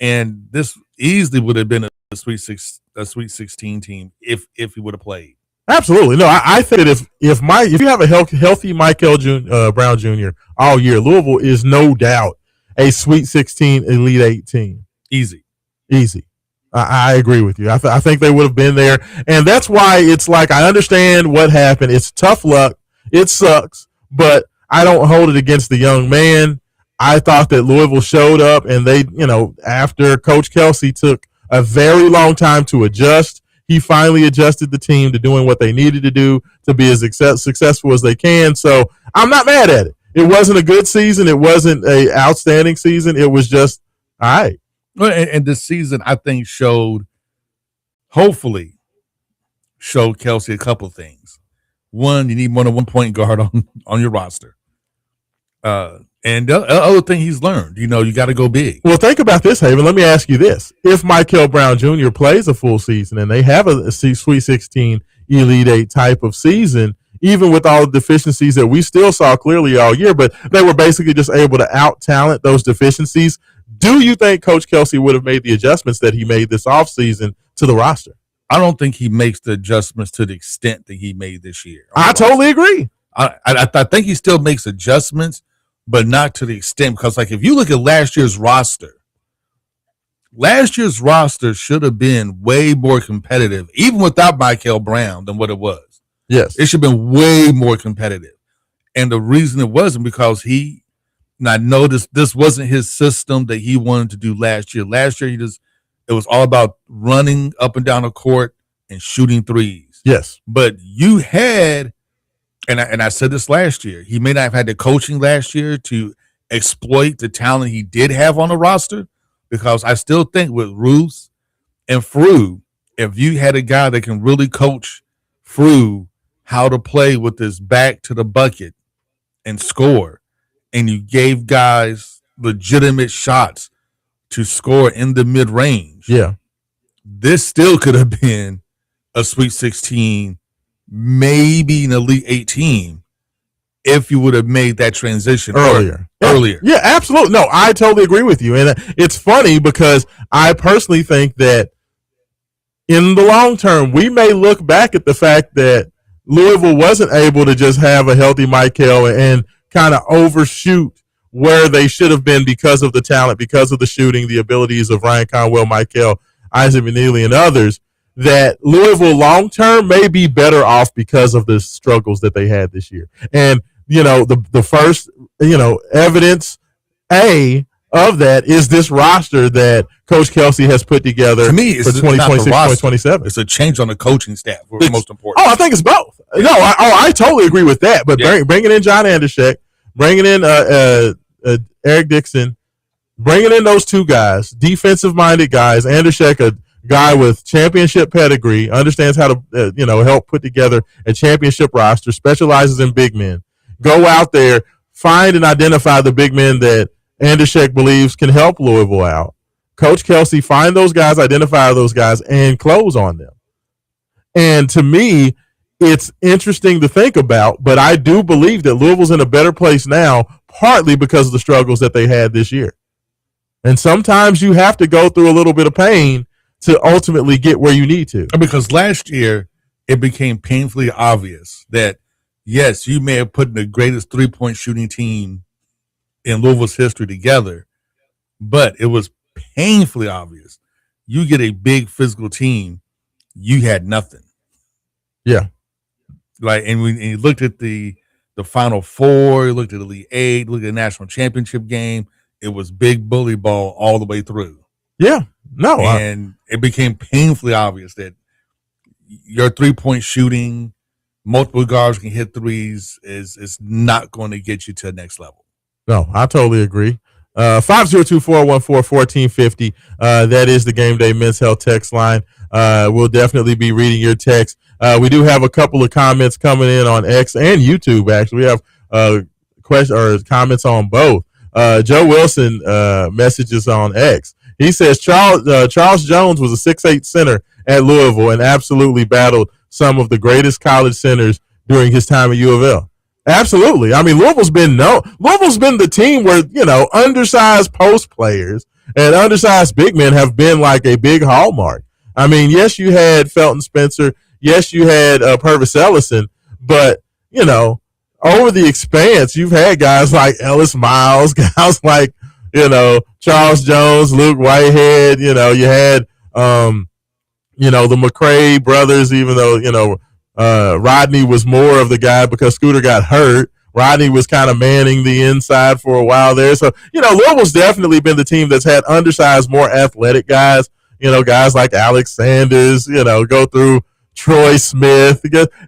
And this easily would have been a Sweet 16 team if he would have played. Absolutely. No, I think that if you have a healthy Michael Brown Jr. all year, Louisville is no doubt a Sweet 16 Elite 8 team. Easy. I agree with you. I think they would have been there. And that's why it's like I understand what happened. It's tough luck. It sucks. But I don't hold it against the young man. I thought that Louisville showed up and they, after Coach Kelsey took a very long time to adjust, he finally adjusted the team to doing what they needed to do to be as successful as they can. So I'm not mad at it. It wasn't a good season. It wasn't an outstanding season. It was just all right. Well, and this season, I think hopefully showed Kelsey a couple of things. One, you need more than one point guard on your roster. And the other thing he's learned, you got to go big. Well, think about this, Haven. Let me ask you this. If Michael Brown Jr. plays a full season and they have a Sweet 16 Elite 8 type of season, even with all the deficiencies that we still saw clearly all year, but they were basically just able to out-talent those deficiencies, do you think Coach Kelsey would have made the adjustments that he made this offseason to the roster? I don't think he makes the adjustments to the extent that he made this year. I totally agree. I think he still makes adjustments, but not to the extent, because like if you look at last year's roster should have been way more competitive, even without Michael Brown, than what it was. Yes. It should have been way more competitive. And the reason it wasn't because I noticed this wasn't his system that he wanted to do last year. Last year, it was all about running up and down the court and shooting threes. Yes. But you had, and I said this last year, he may not have had the coaching last year to exploit the talent he did have on the roster, because I still think with Roos and Frew, if you had a guy that can really coach Frew how to play with his back to the bucket and score, and you gave guys legitimate shots to score in the mid-range, this still could have been a Sweet 16, maybe an Elite 8 team, if you would have made that transition earlier. Yeah, absolutely. No, I totally agree with you. And it's funny because I personally think that in the long term, we may look back at the fact that Louisville wasn't able to just have a healthy Michael and kind of overshoot where they should have been because of the talent, because of the shooting, the abilities of Ryan Conwell, Michael, Isaac Vanilli, and others, that Louisville long term may be better off because of the struggles that they had this year. And, the first, evidence of that is this roster that Coach Kelsey has put together. To me, it's for 2026, 2027. It's a change on the coaching staff. It's most important. Oh, I think it's both. No, I totally agree with that. But bringing in John Andershek, bringing in Eric Dixon, bringing in those two guys, defensive-minded guys. Andershek, a guy with championship pedigree, understands how to help put together a championship roster, specializes in big men. Go out there, find and identify the big men that Andershek believes can help Louisville out. Coach Kelsey, find those guys, identify those guys, and close on them. And to me, it's interesting to think about, but I do believe that Louisville's in a better place now, partly because of the struggles that they had this year. And sometimes you have to go through a little bit of pain to ultimately get where you need to. Because last year, it became painfully obvious that, yes, you may have put the greatest three-point shooting team in Louisville's history together, but it was painfully obvious. You get a big physical team, you had nothing. Yeah. And when you looked at the Final Four, you looked at the Elite 8, looked at the national championship game, it was big bully ball all the way through. Yeah. No. And it became painfully obvious that your 3-point shooting, multiple guards can hit threes, is not going to get you to the next level. No, I totally agree. 502-414-1450. That is the Game Day Men's Health text line. We'll definitely be reading your text. We do have a couple of comments coming in on X and YouTube. Actually, we have questions or comments on both. Joe Wilson messages on X. He says Charles Jones was a 6'8" center at Louisville and absolutely battled some of the greatest college centers during his time at U of L. Absolutely. I mean, Louisville's been the team where, undersized post players and undersized big men have been like a big hallmark. I mean, yes, you had Felton Spencer. Yes, you had Purvis Ellison. But, over the expanse, you've had guys like Ellis Miles, guys like, Charles Jones, Luke Whitehead. You had, the McCray brothers, even though, Rodney was more of the guy because Scooter got hurt. Rodney was kind of manning the inside for a while there. So, Louisville's definitely been the team that's had undersized, more athletic guys, guys like Alex Sanders, go through Troy Smith,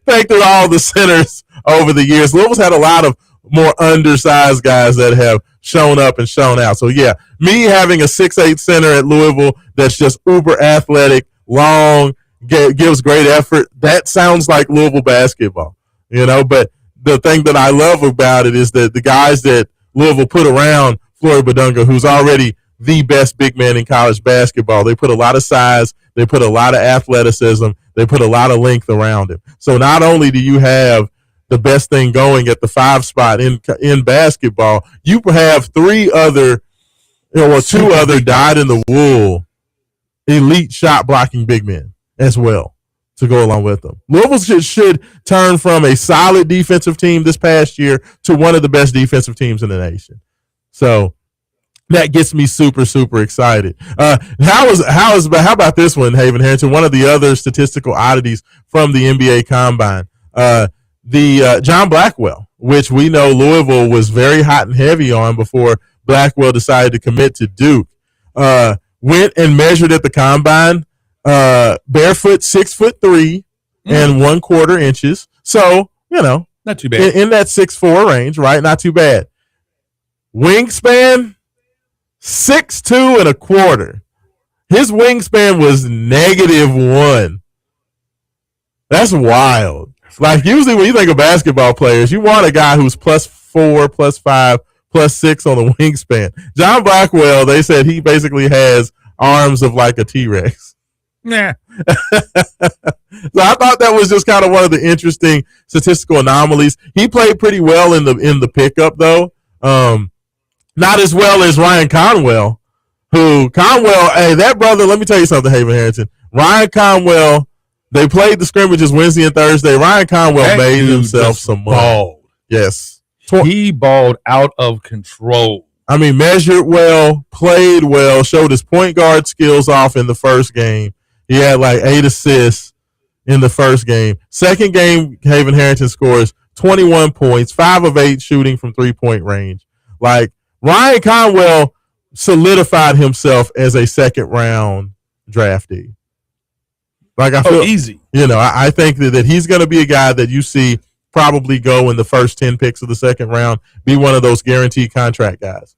think through all the centers over the years. Louisville's had a lot of more undersized guys that have shown up and shown out. So, yeah, me having a 6'8" center at Louisville that's just uber athletic, long, gives great effort. That sounds like Louisville basketball, but the thing that I love about it is that the guys that Louisville put around Floyd Badunga, who's already the best big man in college basketball, they put a lot of size, they put a lot of athleticism, they put a lot of length around him. So not only do you have the best thing going at the 5 spot in basketball, you have 2 other dyed-in-the-wool elite shot blocking big men as well to go along with them. Louisville should turn from a solid defensive team this past year to one of the best defensive teams in the nation. So that gets me super, super excited. How about this one, Haven Harrington? One of the other statistical oddities from the NBA Combine, the John Blackwell, which we know Louisville was very hot and heavy on before Blackwell decided to commit to Duke, went and measured at the Combine. Barefoot, 6'3" and 1/4 inches. So, not too bad. In that 6'4" range, right? Not too bad. Wingspan, 6'2" and 1/4. His wingspan was -1. That's wild. Like, usually when you think of basketball players, you want a guy who's +4, +5, +6 on the wingspan. John Blackwell, they said he basically has arms of like a T-Rex. Nah. So I thought that was just kind of one of the interesting statistical anomalies. He played pretty well in the pickup, though. Not as well as Ryan Conwell, hey, that brother, let me tell you something, Haven Harrington. Ryan Conwell, they played the scrimmages Wednesday and Thursday. Ryan Conwell made himself some money. Yes. He balled out of control. I mean, measured well, played well, showed his point guard skills off in the first game. He had like 8 assists in the first game. Second game, Haven Harrington scores 21 points, 5 of 8 shooting from 3-point range. Like, Ryan Conwell solidified himself as a second-round draftee. Like, I feel easy. I think that he's going to be a guy that you see probably go in the first 10 picks of the second round, be one of those guaranteed contract guys,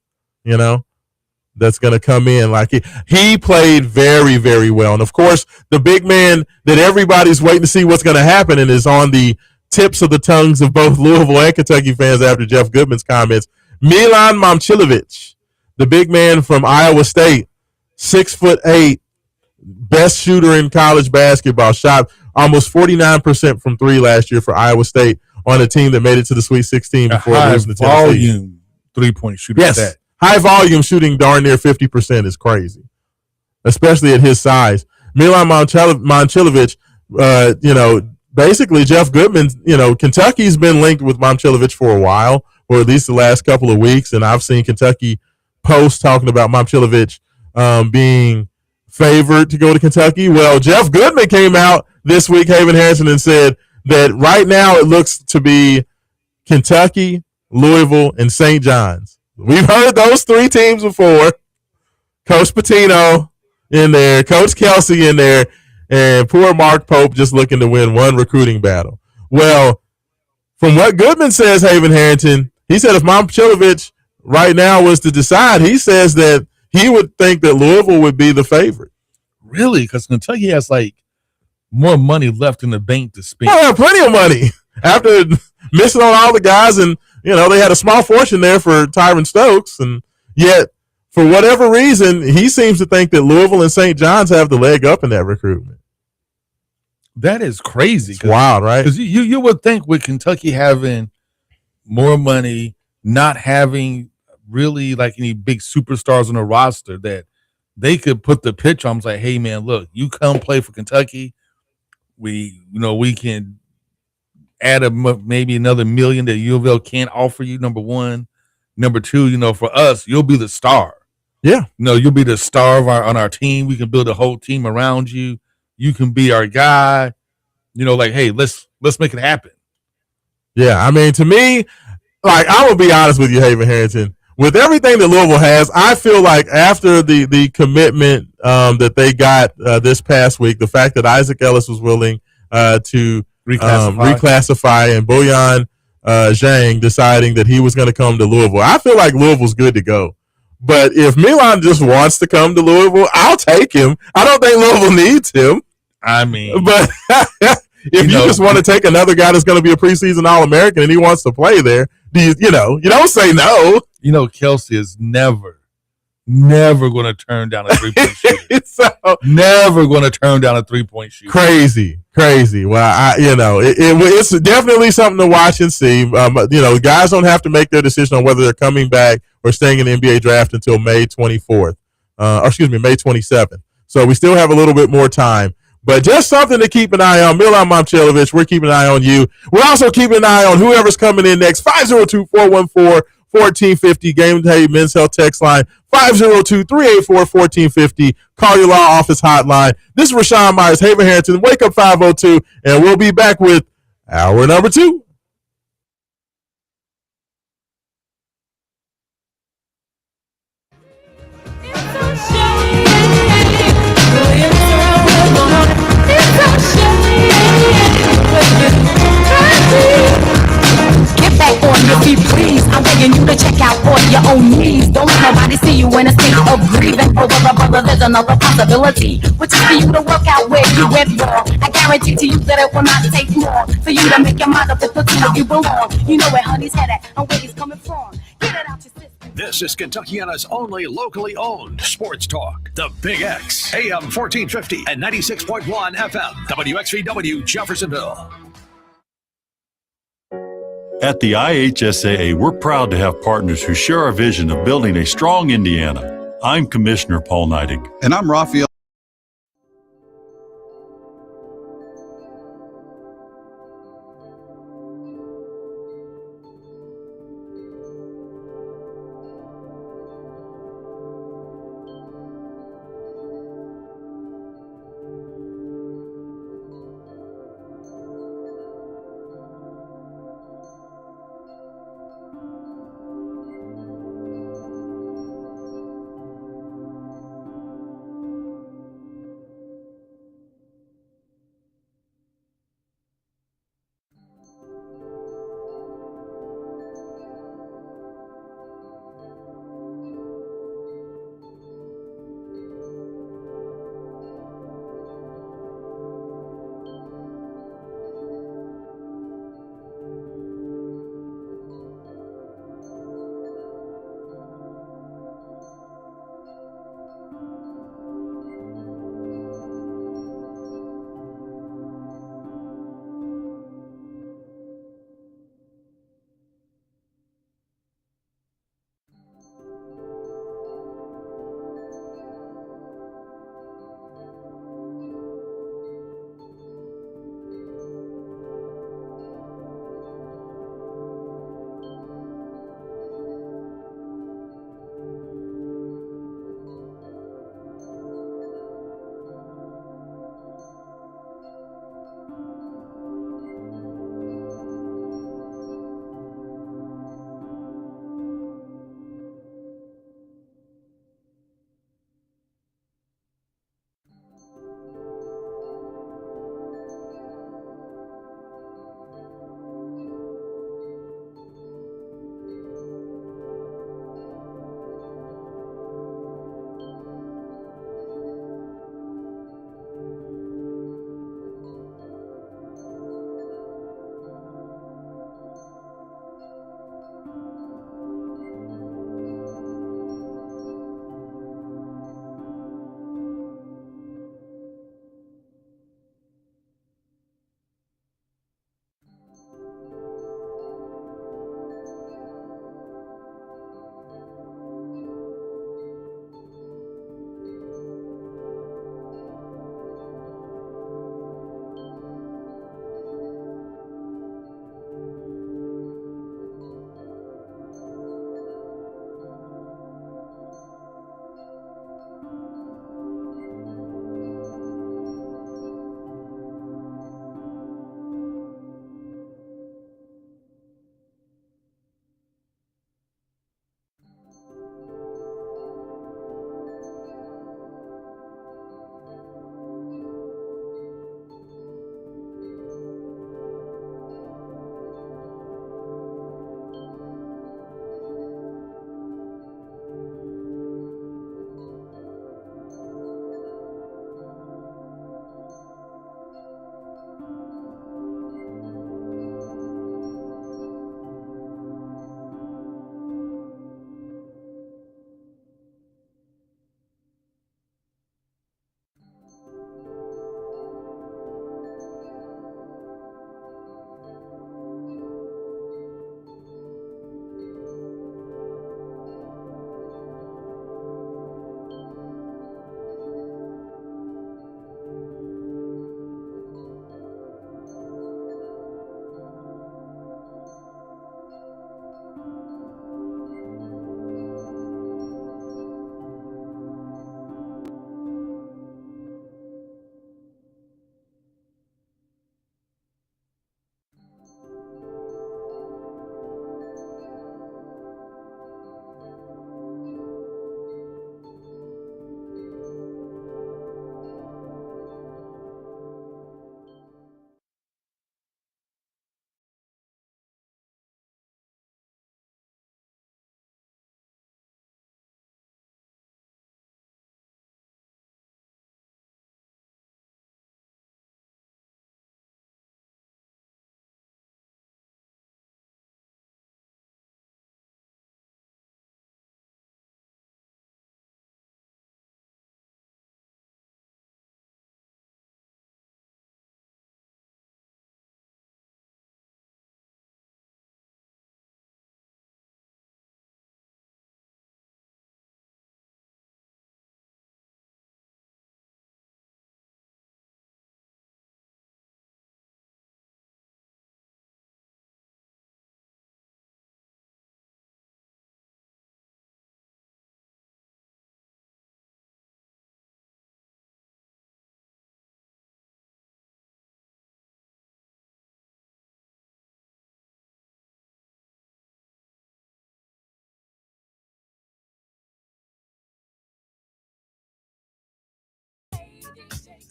that's going to come in. Like, he played very, very well. And, of course, the big man that everybody's waiting to see what's going to happen and is on the tips of the tongues of both Louisville and Kentucky fans after Jeff Goodman's comments, Milan Momcilovic, the big man from Iowa State, 6'8", best shooter in college basketball, shot almost 49% from 3 last year for Iowa State on a team that made it to the Sweet 16 before losing to Tennessee. Volume 3-point shooter. Yes, high volume shooting darn near 50% is crazy, especially at his size. Milan Momcilovic, basically Jeff Goodman, Kentucky's been linked with Momcilovic for a while, or at least the last couple of weeks, and I've seen Kentucky posts talking about Momcilovic being favored to go to Kentucky. Well, Jeff Goodman came out this week, Haven Harrison, and said that right now it looks to be Kentucky, Louisville, and St. John's. We've heard those 3 teams before. Coach Pitino, in there, Coach Kelsey in there, and poor Mark Pope just looking to win one recruiting battle. Well, from what Goodman says, Haven Harrington, he said if Momcilovic right now was to decide, he says that he would think that Louisville would be the favorite. Really? Because Kentucky has like more money left in the bank to spend. Oh, they have plenty of money after missing on all the guys, and they had a small fortune there for Tyron Stokes, and yet for whatever reason, he seems to think that Louisville and St. John's have the leg up in that recruitment. That is crazy. It's wild, right? Because you would think with Kentucky having more money, not having really like any big superstars on the roster, that they could put the pitch on. Like, hey man, look, you come play for Kentucky. We can add maybe another $1 million that U of L can't offer you. Number one, number two, for us, you'll be the star. Yeah, you'll be the star on our team. We can build a whole team around you. You can be our guy. Like, hey, let's make it happen. Yeah, I mean, to me, like, I will be honest with you, Haven Harrington. With everything that Louisville has, I feel like after the commitment that they got this past week, the fact that Isaac Ellis was willing to reclassify and Boyan Zhang deciding that he was going to come to Louisville, I feel like Louisville's good to go. But if Milan just wants to come to Louisville, I'll take him. I don't think Louisville needs him. I mean, but if you just want to take another guy that's going to be a preseason All-American and he wants to play there, you don't say no. Kelsey is never going to turn down a 3-point shooter. Never going to turn down a 3-point shooter. Crazy. Well, it's definitely something to watch and see. Guys don't have to make their decision on whether they're coming back or staying in the NBA draft until May 24th. May 27th. So we still have a little bit more time. But just something to keep an eye on. Milan Momcilovic, we're keeping an eye on you. We're also keeping an eye on whoever's coming in next. 502-414-1450. Game Day Men's Health text line. 502-384-1450. Call your law office hotline. This is Raashaan Myers, Haven Harrington. Wake up 502, and we'll be back with hour number 2. Get back on your feet, please. I'm begging you to check out on your own knees. Don't let nobody see you in a state of grieving over a brother. There's another possibility, which is for you to work out where you went wrong. I guarantee to you that it will not take long for you to make your mind up if the two of you belong. You know where honey's head at and where he's coming from. Get it out your system. This is Kentuckiana's only locally owned sports talk. The Big X, AM 1450 and 96.1 FM, WXVW Jeffersonville. At the IHSAA, we're proud to have partners who share our vision of building a strong Indiana. I'm Commissioner Paul Neidig. And I'm Raphael.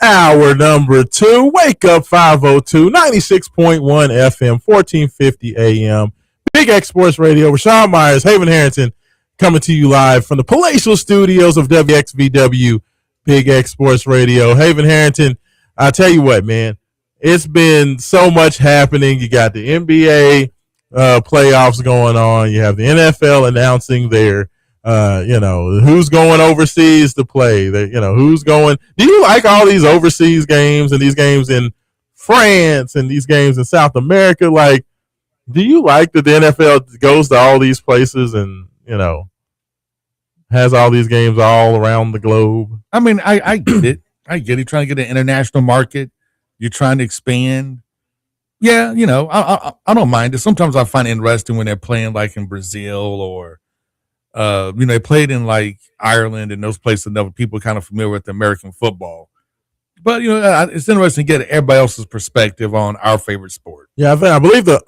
Hour number 2. Wake up 502, 96.1 FM, 1450 AM. Big X Sports Radio. Raashaan Myers, Haven Harrington, coming to you live from the palatial studios of WXVW, Big X Sports Radio. Haven Harrington, I tell you what, man, it's been so much happening. You got the NBA playoffs going on. You have the NFL announcing their who's going overseas to play. Who's going. Do you like all these overseas games and these games in France and these games in South America? Like, do you like that the NFL goes to all these places and, has all these games all around the globe? I mean, I get it. I get it. Trying to get an international market. You're trying to expand. Yeah, I don't mind it. Sometimes I find it interesting when they're playing like in Brazil or they played in like Ireland and those places that people kind of familiar with American football. But, it's interesting to get everybody else's perspective on our favorite sport. Yeah, I believe the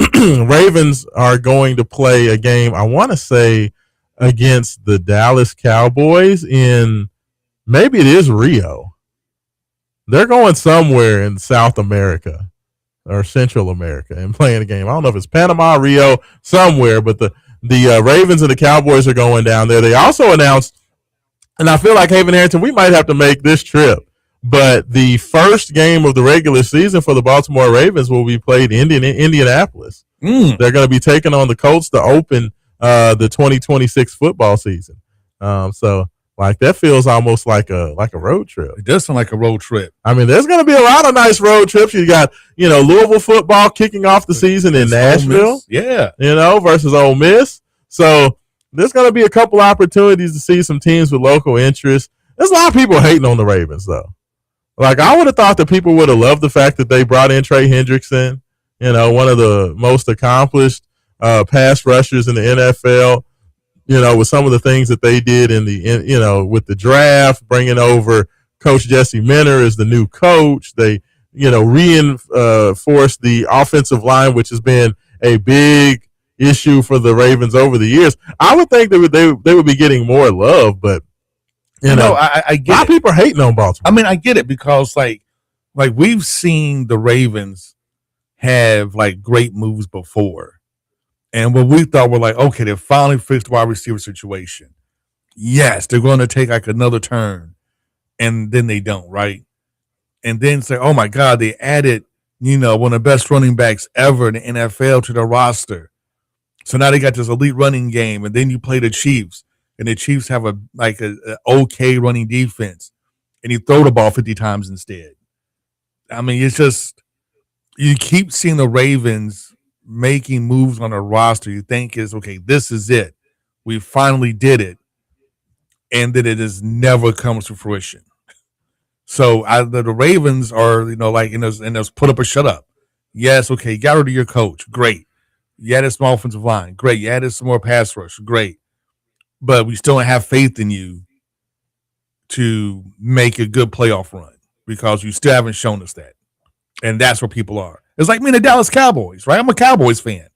Ravens are going to play a game, I want to say, against the Dallas Cowboys in, maybe it is Rio. They're going somewhere in South America or Central America and playing a game. I don't know if it's Panama, Rio, somewhere, but the Ravens and the Cowboys are going down there. They also announced, and I feel like Haven Harrington, we might have to make this trip, but the first game of the regular season for the Baltimore Ravens will be played in Indianapolis. They're going to be taking on the Colts to open the 2026 football season. So like that feels almost like a road trip. It does sound like a road trip. I mean, there's going to be a lot of nice road trips. You got, Louisville football kicking off the season in Nashville. Yeah. Versus Ole Miss. So there's going to be a couple opportunities to see some teams with local interest. There's a lot of people hating on the Ravens, though. Like, I would have thought that people would have loved the fact that they brought in Trey Hendrickson, one of the most accomplished pass rushers in the NFL, with some of the things that they did with the draft, bringing over Coach Jesse Minter as the new coach. They, reinforced the offensive line, which has been a big issue for the Ravens over the years. I would think they would be getting more love, but I get a lot of people are hating on Baltimore. I mean, I get it because like we've seen the Ravens have like great moves before. And what we thought were like, okay, they finally fixed the wide receiver situation. Yes, they're going to take like another turn. And then they don't, right? And then say, oh my God, they added, one of the best running backs ever in the NFL to the roster. So now they got this elite running game. And then you play the Chiefs. And the Chiefs have a okay running defense. And you throw the ball 50 times instead. I mean, it's just, you keep seeing the Ravens making moves on a roster you think is, okay, this is it. We finally did it. And then it just never comes to fruition. So the Ravens are, in those put up or shut up. Yes, okay, you got rid of your coach. Great. You added some offensive line. Great. You added some more pass rush. Great. But we still don't have faith in you to make a good playoff run because you still haven't shown us that. And that's where people are. It's like me and the Dallas Cowboys, right? I'm a Cowboys fan.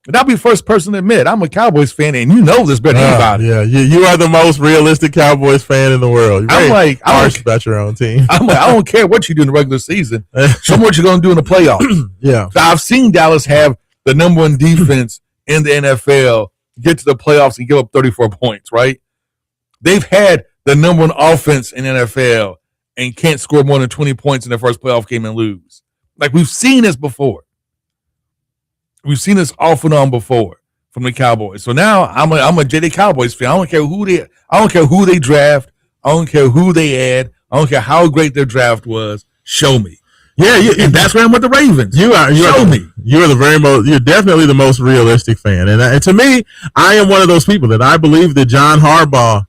And I'll be the first person to admit I'm a Cowboys fan, and you know this better than anybody. Yeah, you are the most realistic Cowboys fan in the world. You're I'm harsh about your own team. I'm like, I don't care what you do in the regular season. Show me what you're going to do in the playoffs. Yeah. So I've seen Dallas have the number one defense in the NFL get to the playoffs and give up 34 points, right? They've had the number one offense in the NFL and can't score more than 20 points in their first playoff game and lose. Like, we've seen this before. We've seen this off and on before from the Cowboys. So now I'm a JD Cowboys fan. I don't care who they draft. I don't care who they add. I don't care how great their draft was. Show me. Yeah, and that's where I'm with the Ravens. You're definitely the most realistic fan. And to me, I am one of those people that I believe that John Harbaugh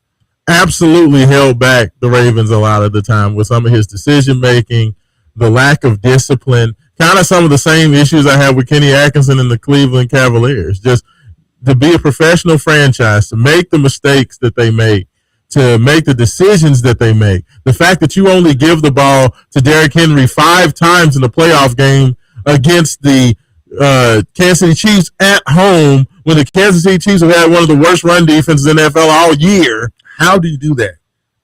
absolutely held back the Ravens a lot of the time with some of his decision making, the lack of discipline, kind of some of the same issues I have with Kenny Atkinson and the Cleveland Cavaliers. Just to be a professional franchise, to make the mistakes that they make, to make the decisions that they make. The fact that you only give the ball to Derrick Henry 5 times in the playoff game against the Kansas City Chiefs at home when the Kansas City Chiefs have had one of the worst run defenses in the NFL all year. How do you do that?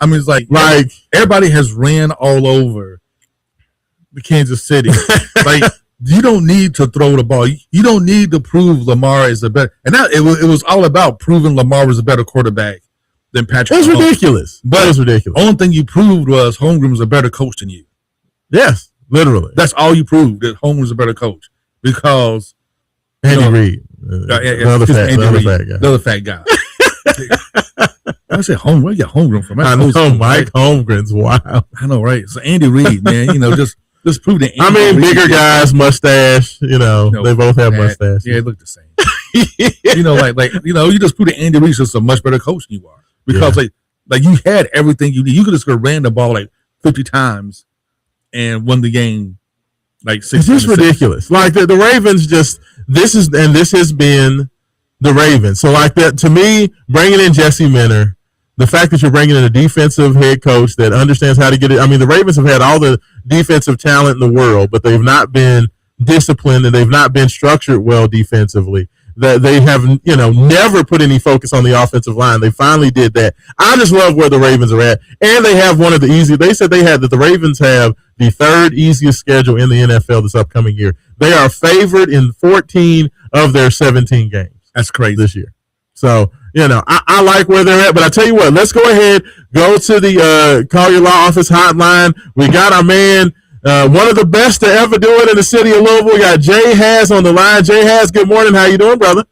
I mean, it's like everybody has ran all over the Kansas City. Like, you don't need to throw the ball. You don't need to prove Lamar is a better. And it was all about proving Lamar was a better quarterback than Patrick. It was ridiculous. But it was ridiculous. Only thing you proved was Holmgren was a better coach than you. Yes, literally. That's all you proved, that Holmgren was a better coach, because Andy Reid, another fat guy. I said Holmgren. Where you get Holmgren from? I know Mike Holmgren's wild. I know, right? So Andy Reid, man, just prove that. Bigger guys, mustache. They both have mustache. Yeah, they look the same. You just prove that Andy Reid's just a much better coach than you are, because like you had everything you need. You could just ran the ball like 50 times and won the game. Like 6. It's just ridiculous. Like the Ravens this has been the Ravens. So like that, to me, bringing in Jesse Minter, the fact that you're bringing in a defensive head coach that understands how to get it. I mean, the Ravens have had all the defensive talent in the world, but they've not been disciplined and they've not been structured well defensively. That they have, never put any focus on the offensive line. They finally did that. I just love where the Ravens are at. And they have one of the easiest. They said that the Ravens have the third easiest schedule in the NFL this upcoming year. They are favored in 14 of their 17 games. That's crazy this year. So, I like where they're at. But I tell you what, let's go ahead, go to the Call Your Law Office hotline. We got our man, one of the best to ever do it in the city of Louisville. We got Jay Haas on the line. Jay Haas, good morning. How you doing, brother?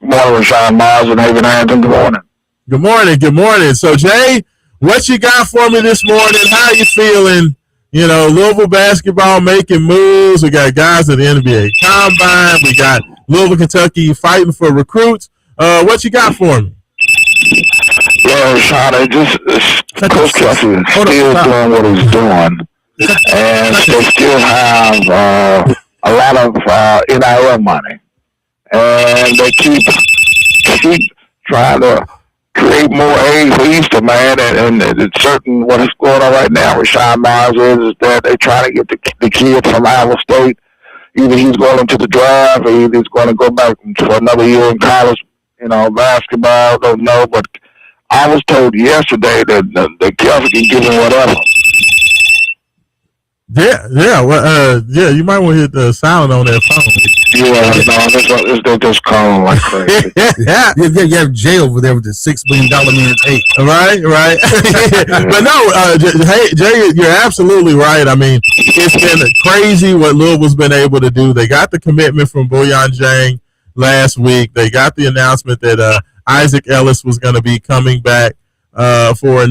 Good morning, Raashaan Myers and Harrington. Good morning. Good morning. Good morning. So, Jay, what you got for me this morning? How you feeling? Louisville basketball making moves. We got guys at the NBA Combine. We got Louisville, Kentucky fighting for recruits. What you got for me? Yeah, Raashaan, Coach Kelsey is still doing what he's doing. And they still have a lot of NIL money. And they keep trying to create more aid for Easter, man. And it's certain what is going on right now with Raashaan Myers is that they're trying to get the kid from Iowa State. Either he's going into the draft or either he's going to go back for another year in college, basketball. I don't know. But I was told yesterday that Kelsey can give him whatever. Yeah. You might want to hit the silent on that phone. Yeah, they're just calling like crazy. You have Jay over there with the $6 million man tape. Right. But no, Jay, you're absolutely right. I mean, it's been crazy what Louisville's been able to do. They got the commitment from Boyan Jang last week. They got the announcement that Isaac Ellis was going to be coming back for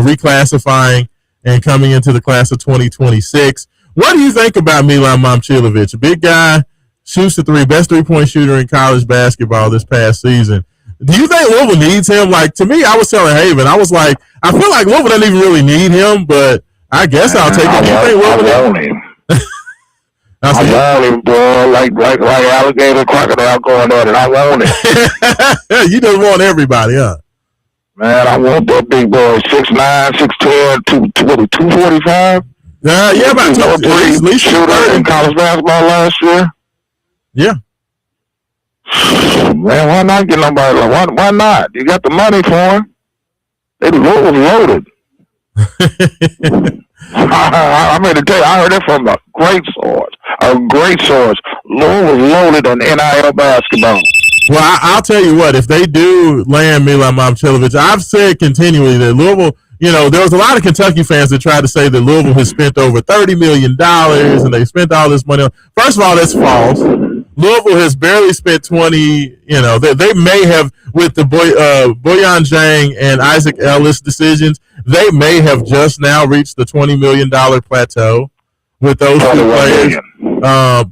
reclassifying and coming into the class of 2026. What do you think about Milan Momcilovic? A big guy, shoots the three, best three-point shooter in college basketball this past season. Do you think Louisville needs him? Like, to me, I was telling Haven, I was like, I feel like Louisville doesn't even really need him, but I guess I'll take him. I want him. I want him, boy, like alligator, crocodile going at it. I want it. You just want everybody, huh? Man, I want that big boy, 6'9", 6'10", 245. Yeah, about at least shooter in college basketball last year. Yeah. Man, why not get nobody? Why not? You got the money for him. They loaded. I mean to tell you, I heard it from a great source. Louisville was loaded on NIL basketball. Well, I'll tell you what, if they do land Milan Momcilovic, I've said continually that Louisville, there was a lot of Kentucky fans that tried to say that Louisville has spent over $30 million and they spent all this money. First of all, that's false. Louisville has barely spent 20, they may have, with the Boyan Jang and Isaac Ellis decisions, they may have just now reached the $20 million plateau with those two players.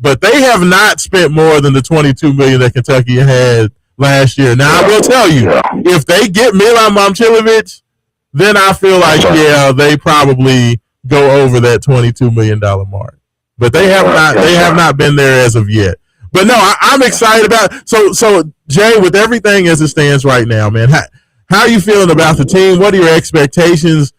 But they have not spent more than the $22 million that Kentucky had last year. Now, I will tell you, if they get Milan Momcilovic, then I feel like, they probably go over that $22 million mark. But they have not been there as of yet. But no, I'm excited about it. So Jay, with everything as it stands right now, man, how are you feeling about the team? What are your expectations?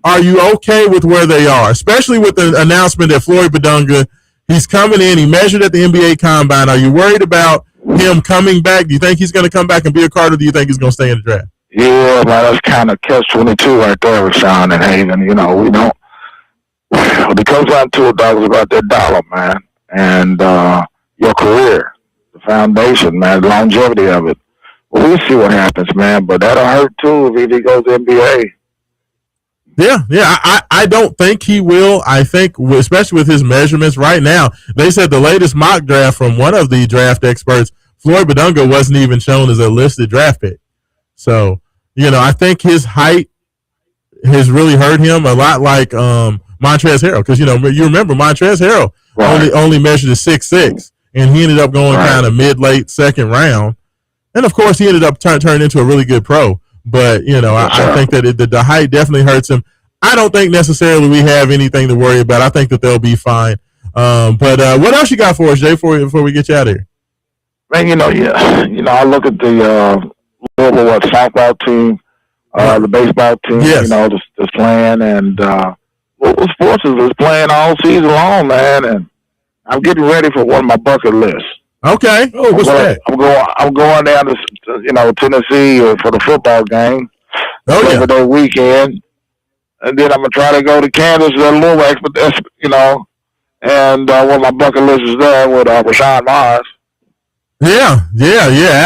Are you okay with where they are, especially with the announcement that Floyd Badunga, he's coming in, he measured at the NBA Combine. Are you worried about him coming back? Do you think he's going to come back and be a Carter? Do you think he's going to stay in the draft? Yeah, man, that's kind of catch-22 right there, Raashaan and Haven. You know, we don't. When it comes down to it, dog, it's about that dollar, man, and your career, the foundation, man, the longevity of it. Well, we'll see what happens, man, but that'll hurt too if he goes to NBA. Yeah. I don't think he will. I think, especially with his measurements right now, they said the latest mock draft from one of the draft experts, Floyd Badunga, wasn't even shown as a listed draft pick. So, you know, I think his height has really hurt him a lot, like Montrezl Harrell, because you remember Montrezl Harrell only measured a 6'6", and he ended up going kind of mid-late second round, and of course he ended up turning into a really good pro. But I think that the height definitely hurts him. I don't think necessarily we have anything to worry about. I think that they'll be fine. But what else you got for us, Jay, before we get you out of here? Man, I look at the Louisville softball team. The baseball team, just playing, and Louisville Sports is playing all season long, man. And I'm getting ready for one of my bucket lists. Okay. Oh, what's that? I'm going down to Tennessee for the football game. Labor Day weekend, and then I'm gonna try to go to Kansas and Louisville, and one of my bucket lists is there with Raashaan Myers. Yeah,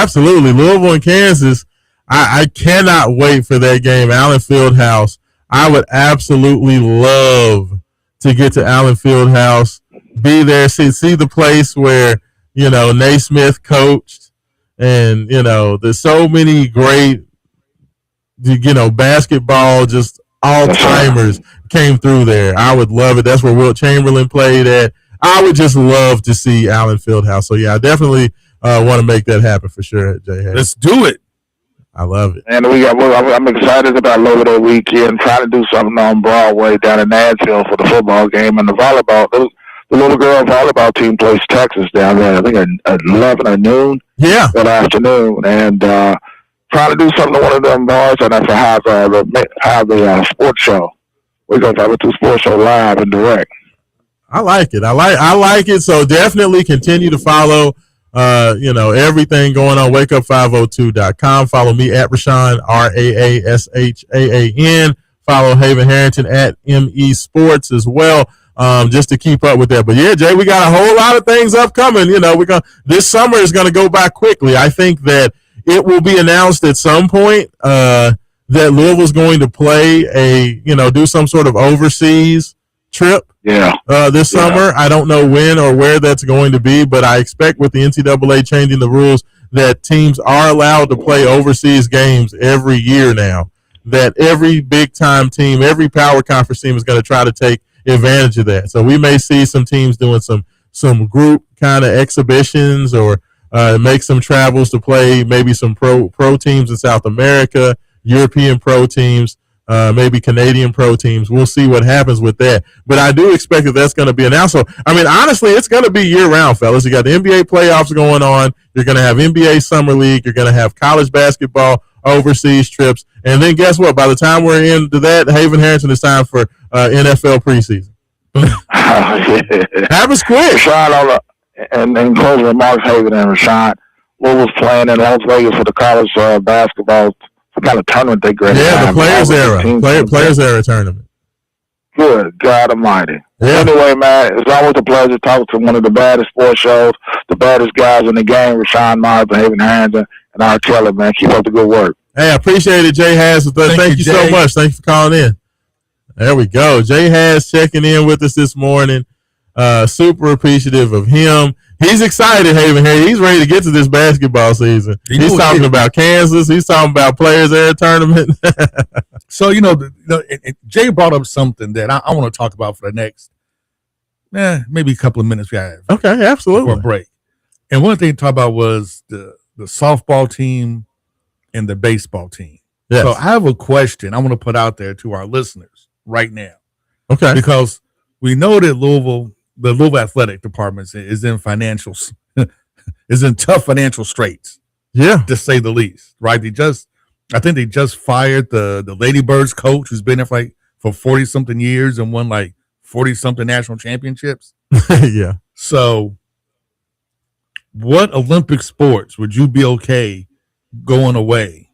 absolutely. Louisville and Kansas. I cannot wait for that game. Allen Fieldhouse. I would absolutely love to get to Allen Fieldhouse, be there, see the place where, Naismith coached, and, there's so many great, basketball, just all-timers came through there. I would love it. That's where Wilt Chamberlain played at. I would just love to see Allen Fieldhouse. So, yeah, I definitely want to make that happen for sure, Jay. Let's do it. I love it. And I'm excited about Labor Day weekend, trying to do something on Broadway down in Nashville for the football game and the volleyball. The little girl volleyball team plays Texas down there, I think at 11 or noon that afternoon. And trying to do something to one of them bars and have the sports show. We're going to have a sports show live and direct. I like it. I like it. So definitely continue to follow everything going on, wakeup502.com. Follow me at Raashaan, Raashaan. Follow Haven Harrington at ME Sports as well, just to keep up with that. But yeah, Jay, we got a whole lot of things upcoming. This summer is going to go by quickly. I think that it will be announced at some point that Louisville's going to play do some sort of overseas trip. This summer. I don't know when or where that's going to be, but I expect with the NCAA changing the rules that teams are allowed to play overseas games every year now, that every big-time team, every power conference team is going to try to take advantage of that. So we may see some teams doing some group kind of exhibitions or make some travels to play maybe some pro teams in South America, European pro teams. Maybe Canadian pro teams. We'll see what happens with that. But I do expect that that's going to be announced. So, honestly, it's going to be year-round, fellas. You got the NBA playoffs going on. You're going to have NBA Summer League. You're going to have college basketball, overseas trips. And then guess what? By the time we're into that, Haven Harrington, it's time for NFL preseason. Happens quick. Raashaan, and closing remarks, Haven and Raashaan, what was playing in Las Vegas for the college basketball kind of tournament they created. Yeah, the Players Era tournament. Good God Almighty. Yeah. Anyway, man, it's always a pleasure talking to one of the baddest sports shows, the baddest guys in the game, Raashaan Myers and Haven Harrington, and R. Kelly, man. Keep up the good work. Hey, I appreciate it, Jay Haas. Thank you so much. Thanks for calling in. There we go. Jay Haas checking in with us this morning. Super appreciative of him. He's excited, Haven here. He's ready to get to this basketball season. He's talking about Kansas. He's talking about Players Era tournament. So, Jay brought up something that I want to talk about for the next, maybe a couple of minutes we have. Okay, absolutely. For a break. And one thing to talk about was the softball team and the baseball team. Yes. So I have a question I want to put out there to our listeners right now. Okay. Because we know that the Louisville athletic department is in tough financial straits. Yeah. To say the least. Right. I think they just fired the Ladybirds coach who's been there for 40 something years and won 40 something national championships. Yeah. So what Olympic sports would you be okay going away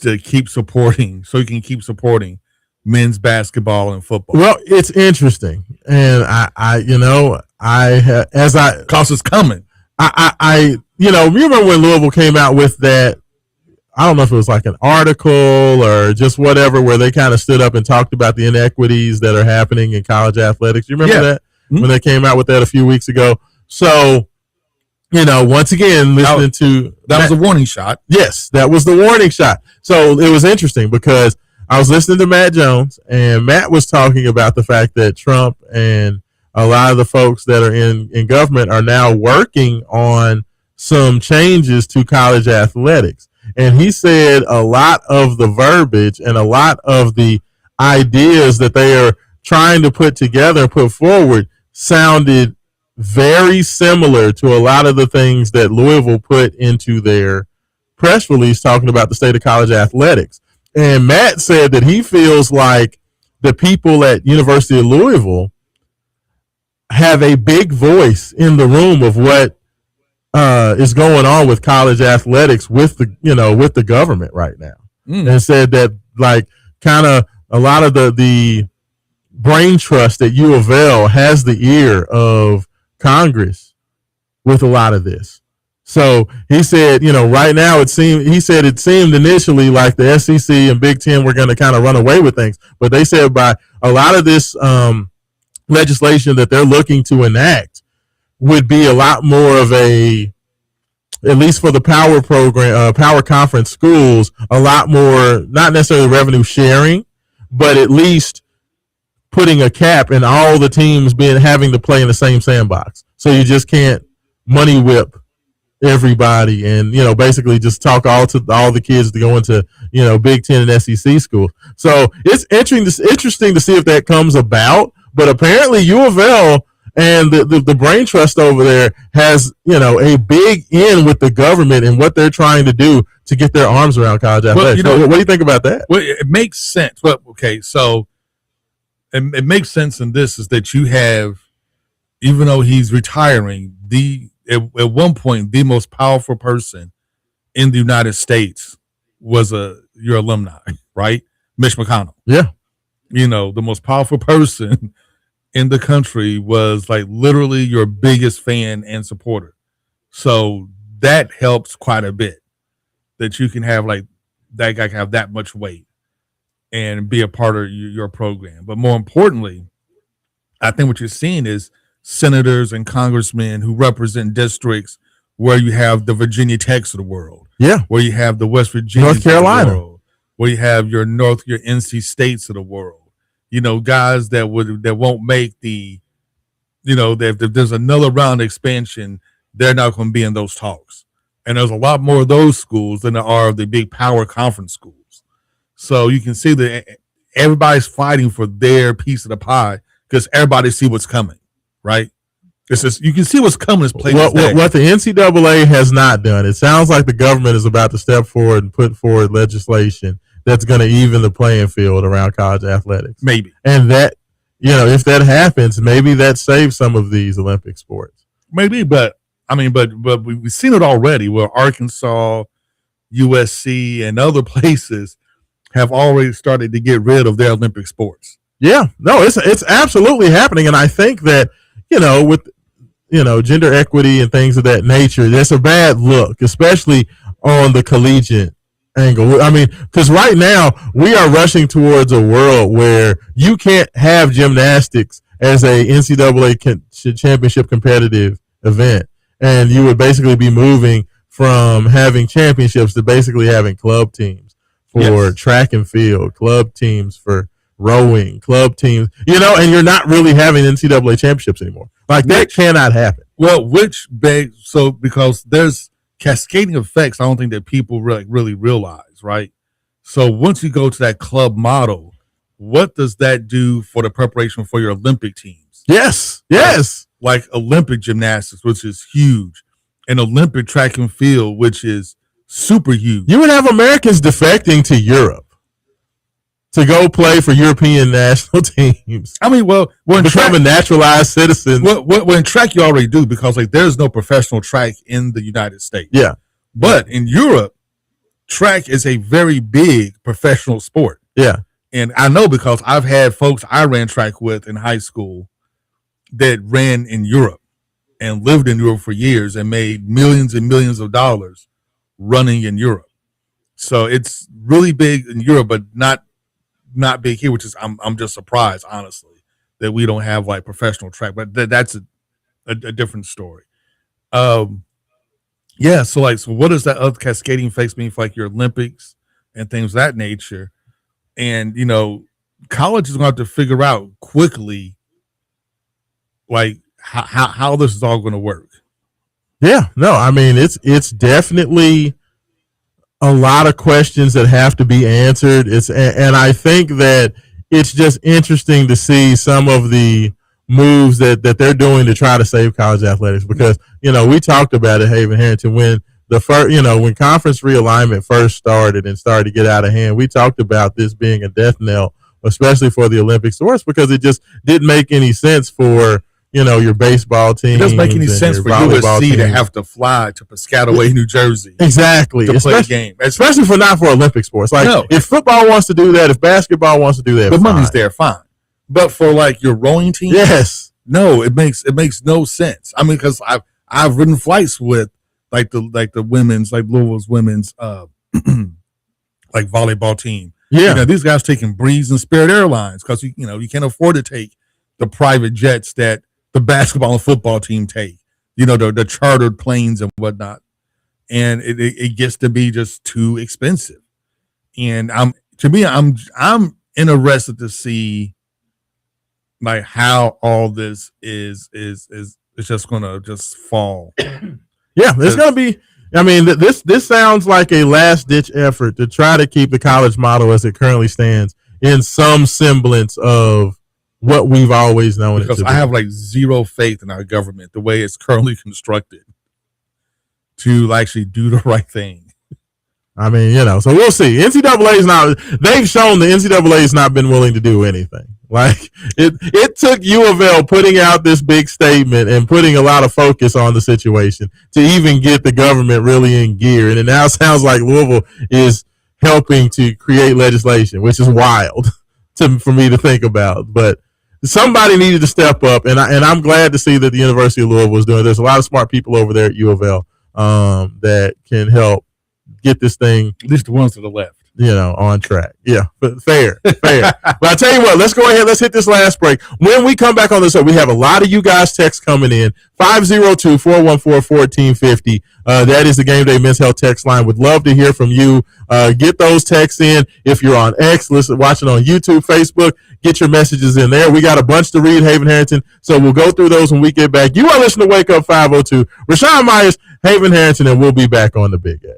to keep supporting, so you can keep supporting men's basketball and football? Well, it's interesting, and cause it's coming. Remember when Louisville came out with that? I don't know if it was like an article or just whatever, where they kind of stood up and talked about the inequities that are happening in college athletics. You remember that when they came out with that a few weeks ago? So, once again, listening that was a warning shot. Yes, that was the warning shot. So it was interesting because I was listening to Matt Jones, and Matt was talking about the fact that Trump and a lot of the folks that are in government are now working on some changes to college athletics. And he said a lot of the verbiage and a lot of the ideas that they are trying to put together and put forward sounded very similar to a lot of the things that Louisville put into their press release talking about the state of college athletics. And Matt said that he feels like the people at University of Louisville have a big voice in the room of what is going on with college athletics with the government right now. And said that kind of a lot of the brain trust at U of L has the ear of Congress with a lot of this. So he said, right now it seemed initially like the SEC and Big Ten were going to kind of run away with things, but they said by a lot of this legislation that they're looking to enact would be a lot more of at least for the power program, power conference schools, a lot more, not necessarily revenue sharing, but at least putting a cap in all the teams having to play in the same sandbox. So you just can't money whip everybody and, basically just talk all the kids to go into, Big Ten and SEC schools. So it's interesting to see if that comes about, but apparently U of L and the brain trust over there has, a big in with the government and what they're trying to do to get their arms around college athletics. What do you think about that? Well, it makes sense. Well, okay, so it makes sense in this is that you have, even though he's retiring, at one point the most powerful person in the United States was your alumni, right? Mitch McConnell. Yeah. The most powerful person in the country was literally your biggest fan and supporter. So that helps quite a bit that you can have that guy can have that much weight and be a part of your program. But more importantly, I think what you're seeing is senators and congressmen who represent districts where you have the Virginia Techs of the world. Yeah. Where you have the West Virginia, North Carolina, world, where you have your NC States of the world. Guys that won't make the, if there's another round of expansion, they're not going to be in those talks. And there's a lot more of those schools than there are of the big power conference schools. So you can see that everybody's fighting for their piece of the pie because everybody see what's coming, right? It's just, you can see what's coming. What the NCAA has not done, it sounds like the government is about to step forward and put forward legislation that's going to even the playing field around college athletics. Maybe. And that, if that happens, maybe that saves some of these Olympic sports. Maybe, but we've seen it already where Arkansas, USC, and other places have already started to get rid of their Olympic sports. Yeah, no, it's absolutely happening. And I think that, with, gender equity and things of that nature, that's a bad look, especially on the collegiate angle. I mean, because right now we are rushing towards a world where you can't have gymnastics as a NCAA championship competitive event. And you would basically be moving from having championships to basically having club teams for track and field, club teams for rowing, club teams, and you're not really having NCAA championships anymore. That cannot happen. Well, because there's cascading effects, I don't think that people really realize, right? So once you go to that club model, what does that do for the preparation for your Olympic teams? Yes. Like Olympic gymnastics, which is huge, and Olympic track and field, which is super huge. You would have Americans defecting to Europe to go play for European national teams. I mean, becoming naturalized citizens. Well, in track you already do because there's no professional track in the United States. Yeah. But in Europe, track is a very big professional sport. Yeah. And I know because I've had folks I ran track with in high school that ran in Europe and lived in Europe for years and made millions and millions of dollars running in Europe. So it's really big in Europe, but not big here, which is I'm just surprised, honestly, that we don't have like professional track. But that's a different story. Yeah. So what does that other cascading effects mean for like your Olympics and things of that nature? And college is going to have to figure out quickly, like how this is all going to work. Yeah. No, I mean it's definitely a lot of questions that have to be answered. And I think that it's just interesting to see some of the moves that they're doing to try to save college athletics, because we talked about it, Haven Harrington, when the first when conference realignment first started and started to get out of hand. We talked about this being a death knell, especially for the Olympic sports, because it just didn't make any sense for your baseball team. It doesn't make any sense for USC to have to fly to Piscataway, New Jersey. Exactly. To play a game. Especially not for Olympic sports. If football wants to do that, if basketball wants to do that, the money's there, fine. But for like your rowing team, yes. No, it makes no sense. I mean, because I've ridden flights with like the women's, like Louisville's women's like volleyball team. Yeah. These guys taking Breeze and Spirit Airlines because you can't afford to take the private jets that the basketball and football team take, the chartered planes and whatnot. And it gets to be just too expensive. And I'm interested to see like how all this is just going to just fall. Yeah, it's going to be, I mean, this sounds like a last ditch effort to try to keep the college model as it currently stands in some semblance of what we've always known. Because I have like zero faith in our government, the way it's currently constructed, to actually do the right thing. I mean, so we'll see. They've shown the NCAA has not been willing to do anything. Like it took U of L putting out this big statement and putting a lot of focus on the situation to even get the government really in gear. And it now sounds like Louisville is helping to create legislation, which is wild for me to think about. But somebody needed to step up, and I'm glad to see that the University of Louisville is doing it. There's a lot of smart people over there at U of L that can help get this thing, at least the ones to the left, on track. Yeah, but fair. But I tell you what, let's go ahead. Let's hit this last break. When we come back on this, we have a lot of you guys texts coming in. 502-414-1450. That is the Game Day Men's Health text line. Would love to hear from you. Get those texts in. If you're on X, watching on YouTube, Facebook, get your messages in there. We got a bunch to read, Haven Harrington, so we'll go through those when we get back. You are listening to Wake Up 502. Raashaan Myers, Haven Harrington, and we'll be back on the Big X.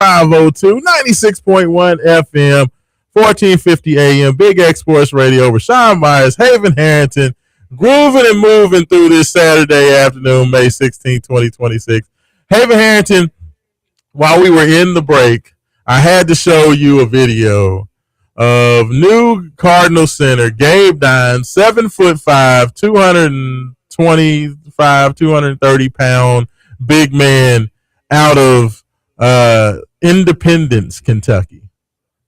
502, 96.1 FM, 1450 AM, Big X Sports Radio. Raashaan Myers, Haven Harrington, grooving and moving through this Saturday afternoon, May 16, 2026. Haven Harrington, while we were in the break, I had to show you a video of new Cardinal center Gabe Dines, 7'5", 225, 230-pound big man out of Independence, Kentucky.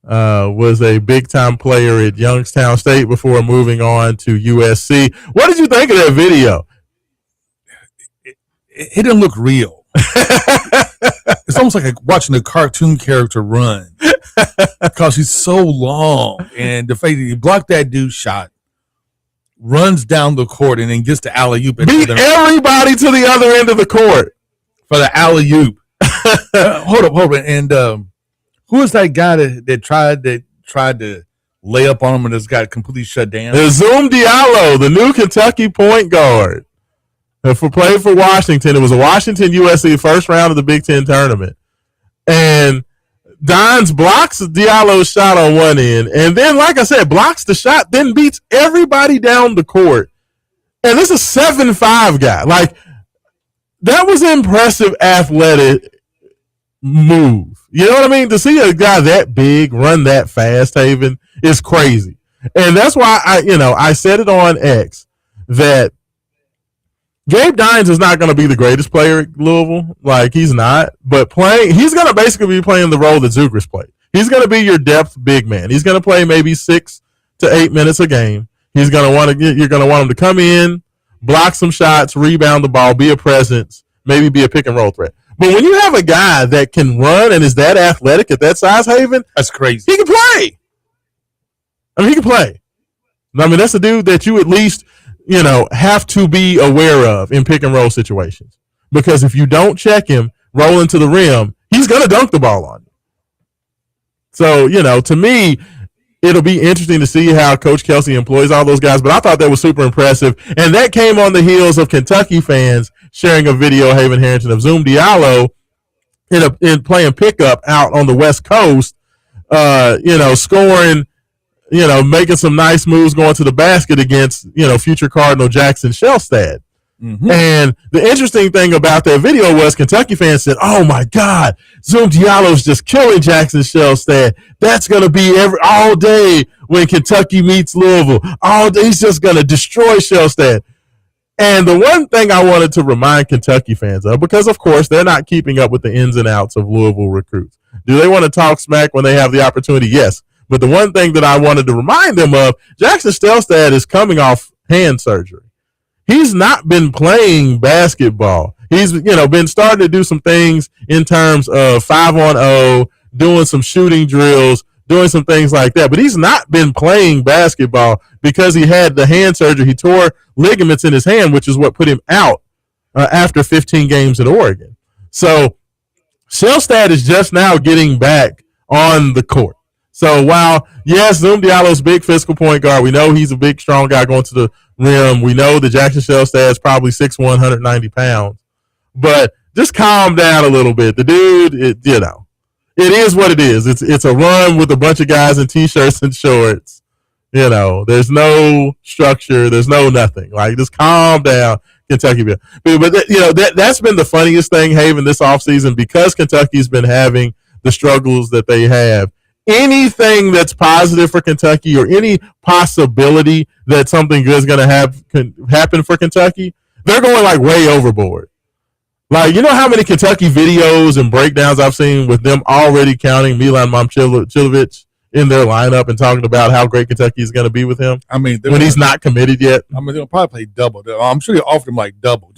Was a big-time player at Youngstown State before moving on to USC. What did you think of that video? It didn't look real. It's almost like watching a cartoon character run because he's so long. And the fact that he blocked that dude's shot, runs down the court, and then gets the alley-oop. Beat everybody to the other end of the court for the alley-oop. Hold up. And who is that guy that tried to lay up on him and just got completely shut down? Zoom Diallo, the new Kentucky point guard. Played for Washington. It was a Washington-USC first round of the Big Ten tournament. And Dines blocks Diallo's shot on one end, and then, like I said, blocks the shot, then beats everybody down the court. And this is a 7'5" guy. Like, that was an impressive athletic move. You know what I mean? To see a guy that big run that fast, Haven, is crazy. And that's why I said it on X that Gabe Dines is not going to be the greatest player at Louisville. Like, he's not. But he's going to basically be playing the role that Zucker's played. He's going to be your depth big man. He's going to play maybe 6 to 8 minutes a game. You're going to want him to come in, block some shots, rebound the ball, be a presence, maybe be a pick and roll threat. But when you have a guy that can run and is that athletic at that size, Haven, that's crazy. He can play. He can play. That's a dude that you at least have to be aware of in pick and roll situations. Because if you don't check him rolling to the rim, he's going to dunk the ball on you. So, to me, it'll be interesting to see how Coach Kelsey employs all those guys. But I thought that was super impressive. And that came on the heels of Kentucky fans sharing a video, Haven Harrington, of Zoom Diallo in playing pickup out on the West Coast, scoring, making some nice moves going to the basket against, future Cardinal Jackson Shellstad. Mm-hmm. And the interesting thing about that video was Kentucky fans said, oh my God, Zoom Diallo's just killing Jackson Shellstad. That's going to be all day when Kentucky meets Louisville. All day, he's just going to destroy Shellstad. And the one thing I wanted to remind Kentucky fans of, because of course they're not keeping up with the ins and outs of Louisville recruits. Do they want to talk smack when they have the opportunity? Yes. But the one thing that I wanted to remind them of, Jackson Shellstad is coming off hand surgery. He's not been playing basketball. He's, been starting to do some things in terms of 5-on-0, doing some shooting drills, doing some things like that. But he's not been playing basketball because he had the hand surgery. He tore ligaments in his hand, which is what put him out after 15 games at Oregon. So Shellstad is just now getting back on the court. So while, yes, Zoom Diallo's big physical point guard, we know he's a big, strong guy going to the rim. We know that Jackson Shellstad is probably 6'1", 190 pounds. But just calm down a little bit. The dude, it is what it is. It's a run with a bunch of guys in T-shirts and shorts. There's no structure. There's no nothing. Like, just calm down, Kentucky. But that's been the funniest thing, Haven, this offseason, because Kentucky's been having the struggles that they have. Anything that's positive for Kentucky or any possibility that something good is going to happen for Kentucky, they're going like way overboard. Like, how many Kentucky videos and breakdowns I've seen with them already counting Milan Momcilovic in their lineup and talking about how great Kentucky is going to be with him. When he's not committed yet. They'll probably play double. I'm sure they offered him like double.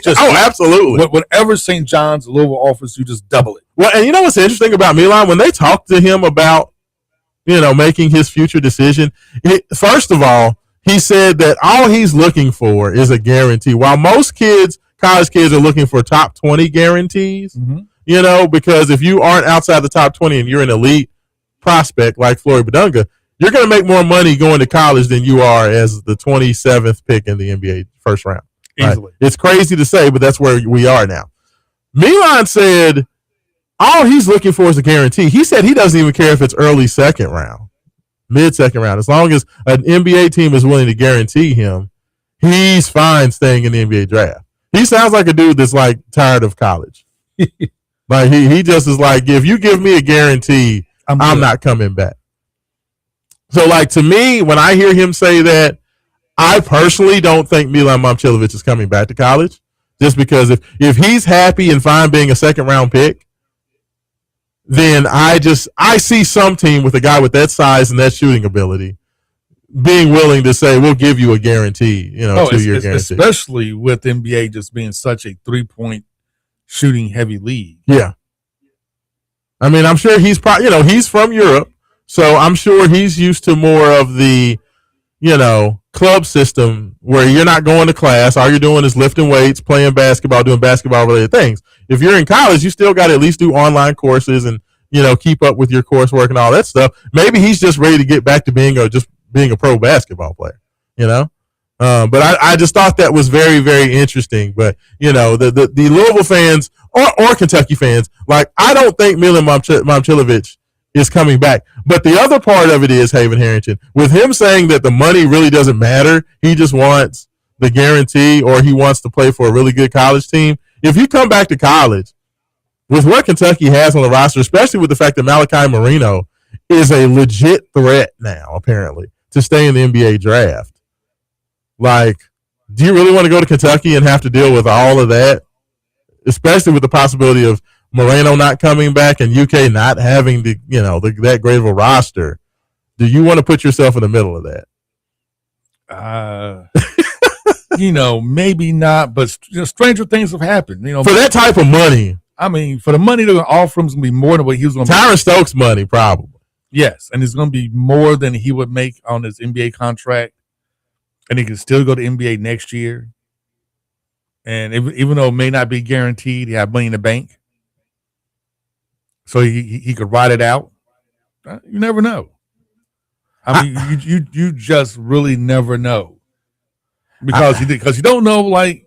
Absolutely. Whatever St. John's Louisville offers, you just double it. Well, and what's interesting about Milan, when they talked to him about, making his future decision, first of all, he said that all he's looking for is a guarantee. While most college kids are looking for top 20 guarantees, because if you aren't outside the top 20 and you're an elite prospect like Flory Badunga, you're going to make more money going to college than you are as the 27th pick in the NBA first round. Easily. Right? It's crazy to say, but that's where we are now. Milan said, all he's looking for is a guarantee. He said he doesn't even care if it's early second round, mid second round. As long as an NBA team is willing to guarantee him, he's fine staying in the NBA draft. He sounds like a dude that's like tired of college. Like he just is like, if you give me a guarantee, I'm not coming back. So like to me, when I hear him say that, I personally don't think Milan Momcilovic is coming back to college. Just because if he's happy and fine being a second round pick, then I see some team with a guy with that size and that shooting ability being willing to say, we'll give you a guarantee, 2-year guarantee. Especially with NBA just being such a 3-point shooting heavy league. Yeah. I mean, I'm sure he's probably, he's from Europe, so I'm sure he's used to more of the, club system where you're not going to class. All you're doing is lifting weights, playing basketball, doing basketball related things. If you're in college, you still got to at least do online courses and, keep up with your coursework and all that stuff. Maybe he's just ready to get back to being a pro basketball player, But I just thought that was very, very interesting. But, the Louisville fans or Kentucky fans, like, I don't think Milan Momcilovic is coming back. But the other part of it is, Haven Harrington, with him saying that the money really doesn't matter, he just wants the guarantee or he wants to play for a really good college team. If you come back to college, with what Kentucky has on the roster, especially with the fact that Malachi Marino is a legit threat now, apparently, to stay in the NBA draft. Like, do you really want to go to Kentucky and have to deal with all of that? Especially with the possibility of Moreno not coming back and UK not having that great of a roster. Do you want to put yourself in the middle of that? Maybe not, but stranger things have happened. For that type of money. I mean, for the money they're going to offer him, it's going to be more than what he was going to make. Tyron Stokes money, probably. Yes, and it's going to be more than he would make on his NBA contract. And he can still go to NBA next year. And even though it may not be guaranteed, he have money in the bank. So he could ride it out. You never know. I mean, you just really never know. Because you don't know, like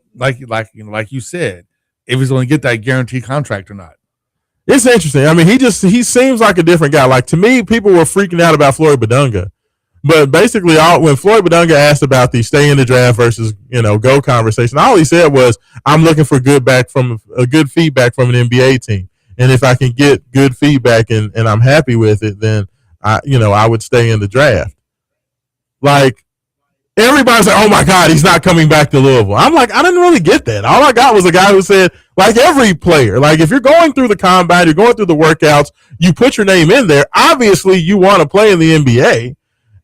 you said, if he's going to get that guaranteed contract or not. It's interesting. I mean, he seems like a different guy. Like, to me, people were freaking out about Floyd Badunga. But basically, when Floyd Badunga asked about the stay in the draft versus, go conversation, all he said was, I'm looking for good feedback from an NBA team. And if I can get good feedback and I'm happy with it, then I would stay in the draft. Like, everybody's like, oh my God, he's not coming back to Louisville. I'm like, I didn't really get that. All I got was a guy who said, like every player, like if you're going through the combine, you're going through the workouts, you put your name in there. Obviously, you want to play in the NBA.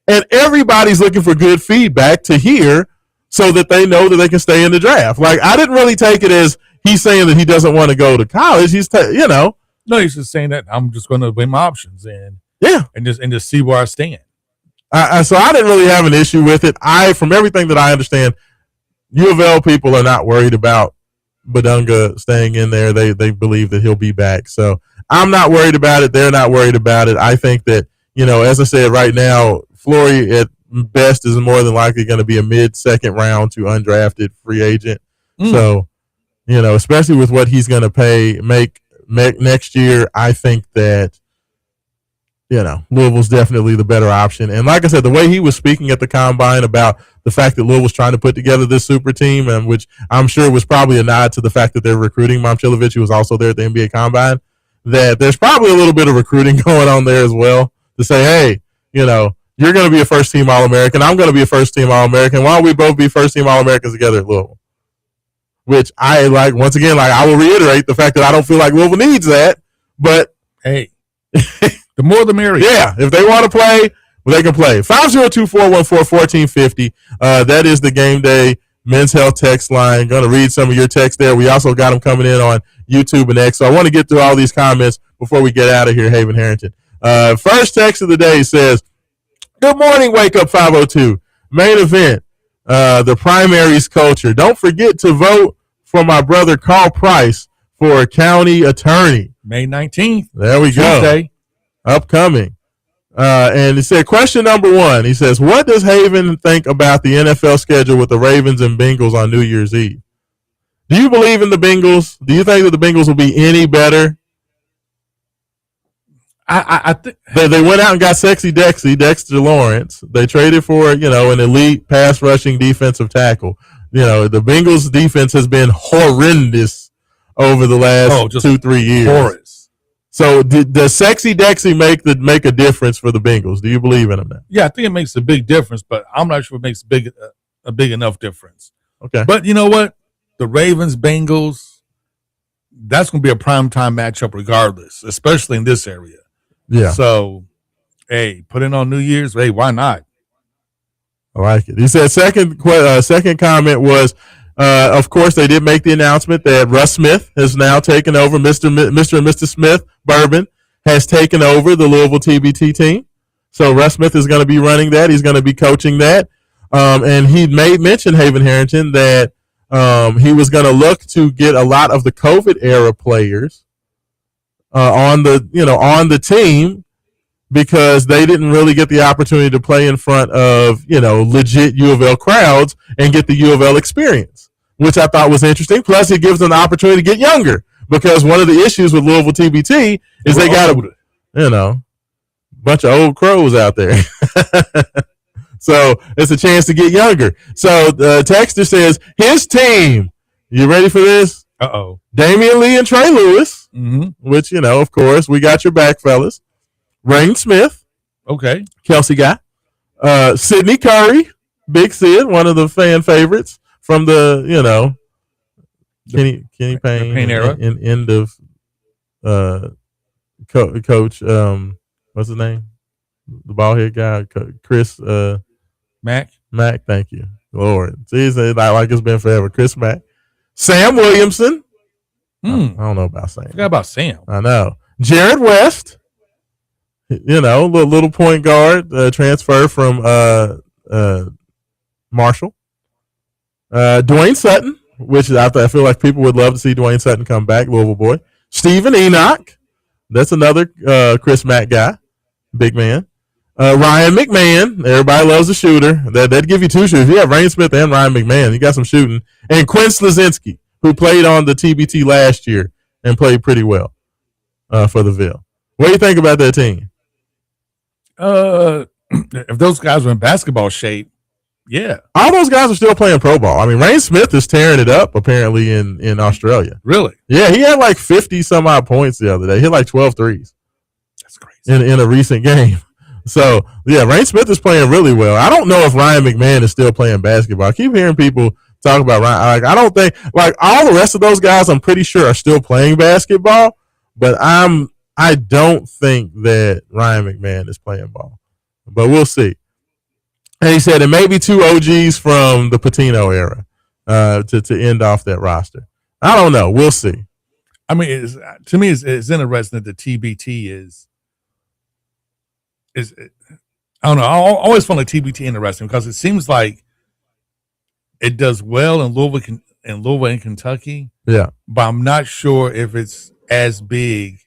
And everybody's looking for good feedback to hear so that they know that they can stay in the draft. Like, I didn't really take it as he's saying that he doesn't want to go to college. He's, No, he's just saying that I'm just going to weigh my options and just see where I stand. So I didn't really have an issue with it. From everything that I understand, U of L people are not worried about Badunga staying in there. They believe that he'll be back. So I'm not worried about it. They're not worried about it. I think that, as I said right now, Flory at best is more than likely going to be a mid-second round to undrafted free agent. So, especially with what he's going to make next year, I think that, Louisville's definitely the better option. And like I said, the way he was speaking at the combine about the fact that Louisville's trying to put together this super team, and which I'm sure was probably a nod to the fact that they're recruiting Momcilovic, who was also there at the NBA combine, that there's probably a little bit of recruiting going on there as well to say, hey, you're going to be a first-team All-American. I'm going to be a first-team All-American. Why don't we both be first-team All-Americans together at Louisville? Which I like, once again, I will reiterate the fact that I don't feel like Louisville needs that, but hey, the more the merrier. Yeah, if they want to play, they can play. 502-414-1450. That is the Game Day Men's Health text line. Going to read some of your texts there. We also got them coming in on YouTube and X. So I want to get through all these comments before we get out of here, Haven Harrington. First text of the day says, good morning, Wake Up 502. Main event, the primaries culture. Don't forget to vote for my brother Carl Price for county attorney. May 19th. There we Tuesday. Go. Upcoming. And he said, question number 1. He says, what does Haven think about the NFL schedule with the Ravens and Bengals on New Year's Eve? Do you believe in the Bengals? Do you think that the Bengals will be any better I think they went out and got Sexy Dexter Lawrence. They traded for an elite pass rushing defensive tackle. The Bengals defense has been horrendous over the last 2-3 years. Horrendous. So does Sexy Dexy make a difference for the Bengals? Do you believe in him now? Yeah, I think it makes a big difference, but I'm not sure it makes a big enough difference. Okay. But you know what? The Ravens, Bengals, that's going to be a primetime matchup regardless, especially in this area. Yeah. So, hey, put it on New Year's. Hey, why not? I like it. He said second comment was, of course, they did make the announcement that Russ Smith has now taken over. Mr. and Mr. Smith Bourbon has taken over the Louisville TBT team. So Russ Smith is going to be running that. He's going to be coaching that. And he made mention, Haven Harrington, that he was going to look to get a lot of the COVID era players on the team, because they didn't really get the opportunity to play in front of, legit U of L crowds and get the U of L experience, which I thought was interesting. Plus, it gives them the opportunity to get younger, because one of the issues with Louisville TBT is they got a bunch of old crows out there. So it's a chance to get younger. So the texter says his team, you ready for this? Uh-oh. Damian Lee and Trey Lewis, which, of course, we got your back, fellas. Rain Smith. Okay. Kelsey guy. Sidney Curry. Big Sid, one of the fan favorites from the, Kenny Payne era. In end of coach, what's his name? The bald head guy, Chris Mack, thank you. Lord. See, like it's been forever. Chris Mack. Sam Williamson. I don't know about Sam. Forgot about Sam. I know. Jared West. Little point guard, transfer from Marshall. Dwayne Sutton, which I feel like people would love to see Dwayne Sutton come back, Louisville boy. Stephen Enoch. That's another Chris Mack guy, big man. Ryan McMahon. Everybody loves a shooter. They'd give you two shooters. You have Rain Smith and Ryan McMahon. You got some shooting. And Quinn Slazinski, who played on the TBT last year and played pretty well for the Ville. What do you think about that team? If those guys were in basketball shape, yeah. All those guys are still playing pro ball. I mean, Rain Smith is tearing it up apparently in Australia. Really? Yeah, he had like 50 some odd points the other day. He hit like 12 threes. That's crazy. In a recent game. So, yeah, Rain Smith is playing really well. I don't know if Ryan McMahon is still playing basketball. I keep hearing people talk about Ryan. I don't think, all the rest of those guys I'm pretty sure are still playing basketball, but I don't think that Ryan McMahon is playing ball. But we'll see. And he said it may be two OGs from the Patino era to end off that roster. I don't know. We'll see. I mean, to me, it's interesting that the TBT is I don't know. I always find the TBT interesting because it seems like it does well in Louisville and Kentucky. Yeah, but I'm not sure if it's as big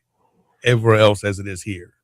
everywhere else as it is here.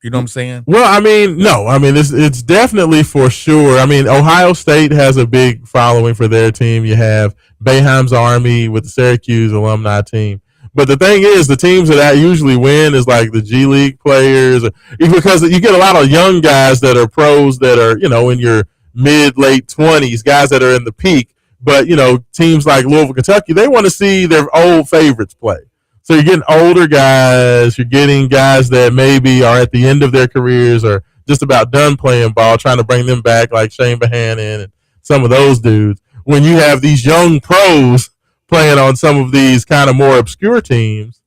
You know what I'm saying? Well, I mean, no. I mean, it's definitely for sure. I mean, Ohio State has a big following for their team. You have Boeheim's Army with the Syracuse alumni team. But the thing is, the teams that usually win is like the G League players, because you get a lot of young guys that are pros that are, in your mid-late 20s, guys that are in the peak. But, teams like Louisville, Kentucky, they want to see their old favorites play. So you're getting older guys, you're getting guys that maybe are at the end of their careers or just about done playing ball, trying to bring them back like Shane Bohannon and some of those dudes. When you have these young pros playing on some of these kind of more obscure teams,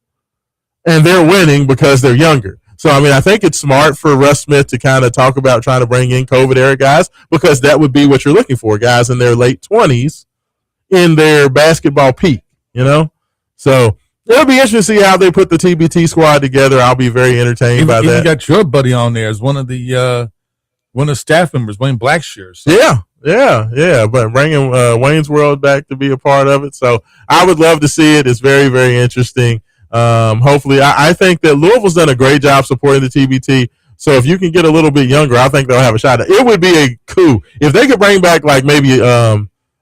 and they're winning because they're younger. So, I mean, I think it's smart for Russ Smith to kind of talk about trying to bring in COVID-era guys, because that would be what you're looking for, guys in their late 20s in their basketball peak, So it'll be interesting to see how they put the TBT squad together. I'll be very entertained by that. You got your buddy on there as one of the staff members, Wayne Blackshear. So. Yeah. But bringing Wayne's World back to be a part of it. So I would love to see it. It's very, very interesting. Hopefully, I think that Louisville's done a great job supporting the TBT. So if you can get a little bit younger, I think they'll have a shot. It would be a coup if they could bring back like maybe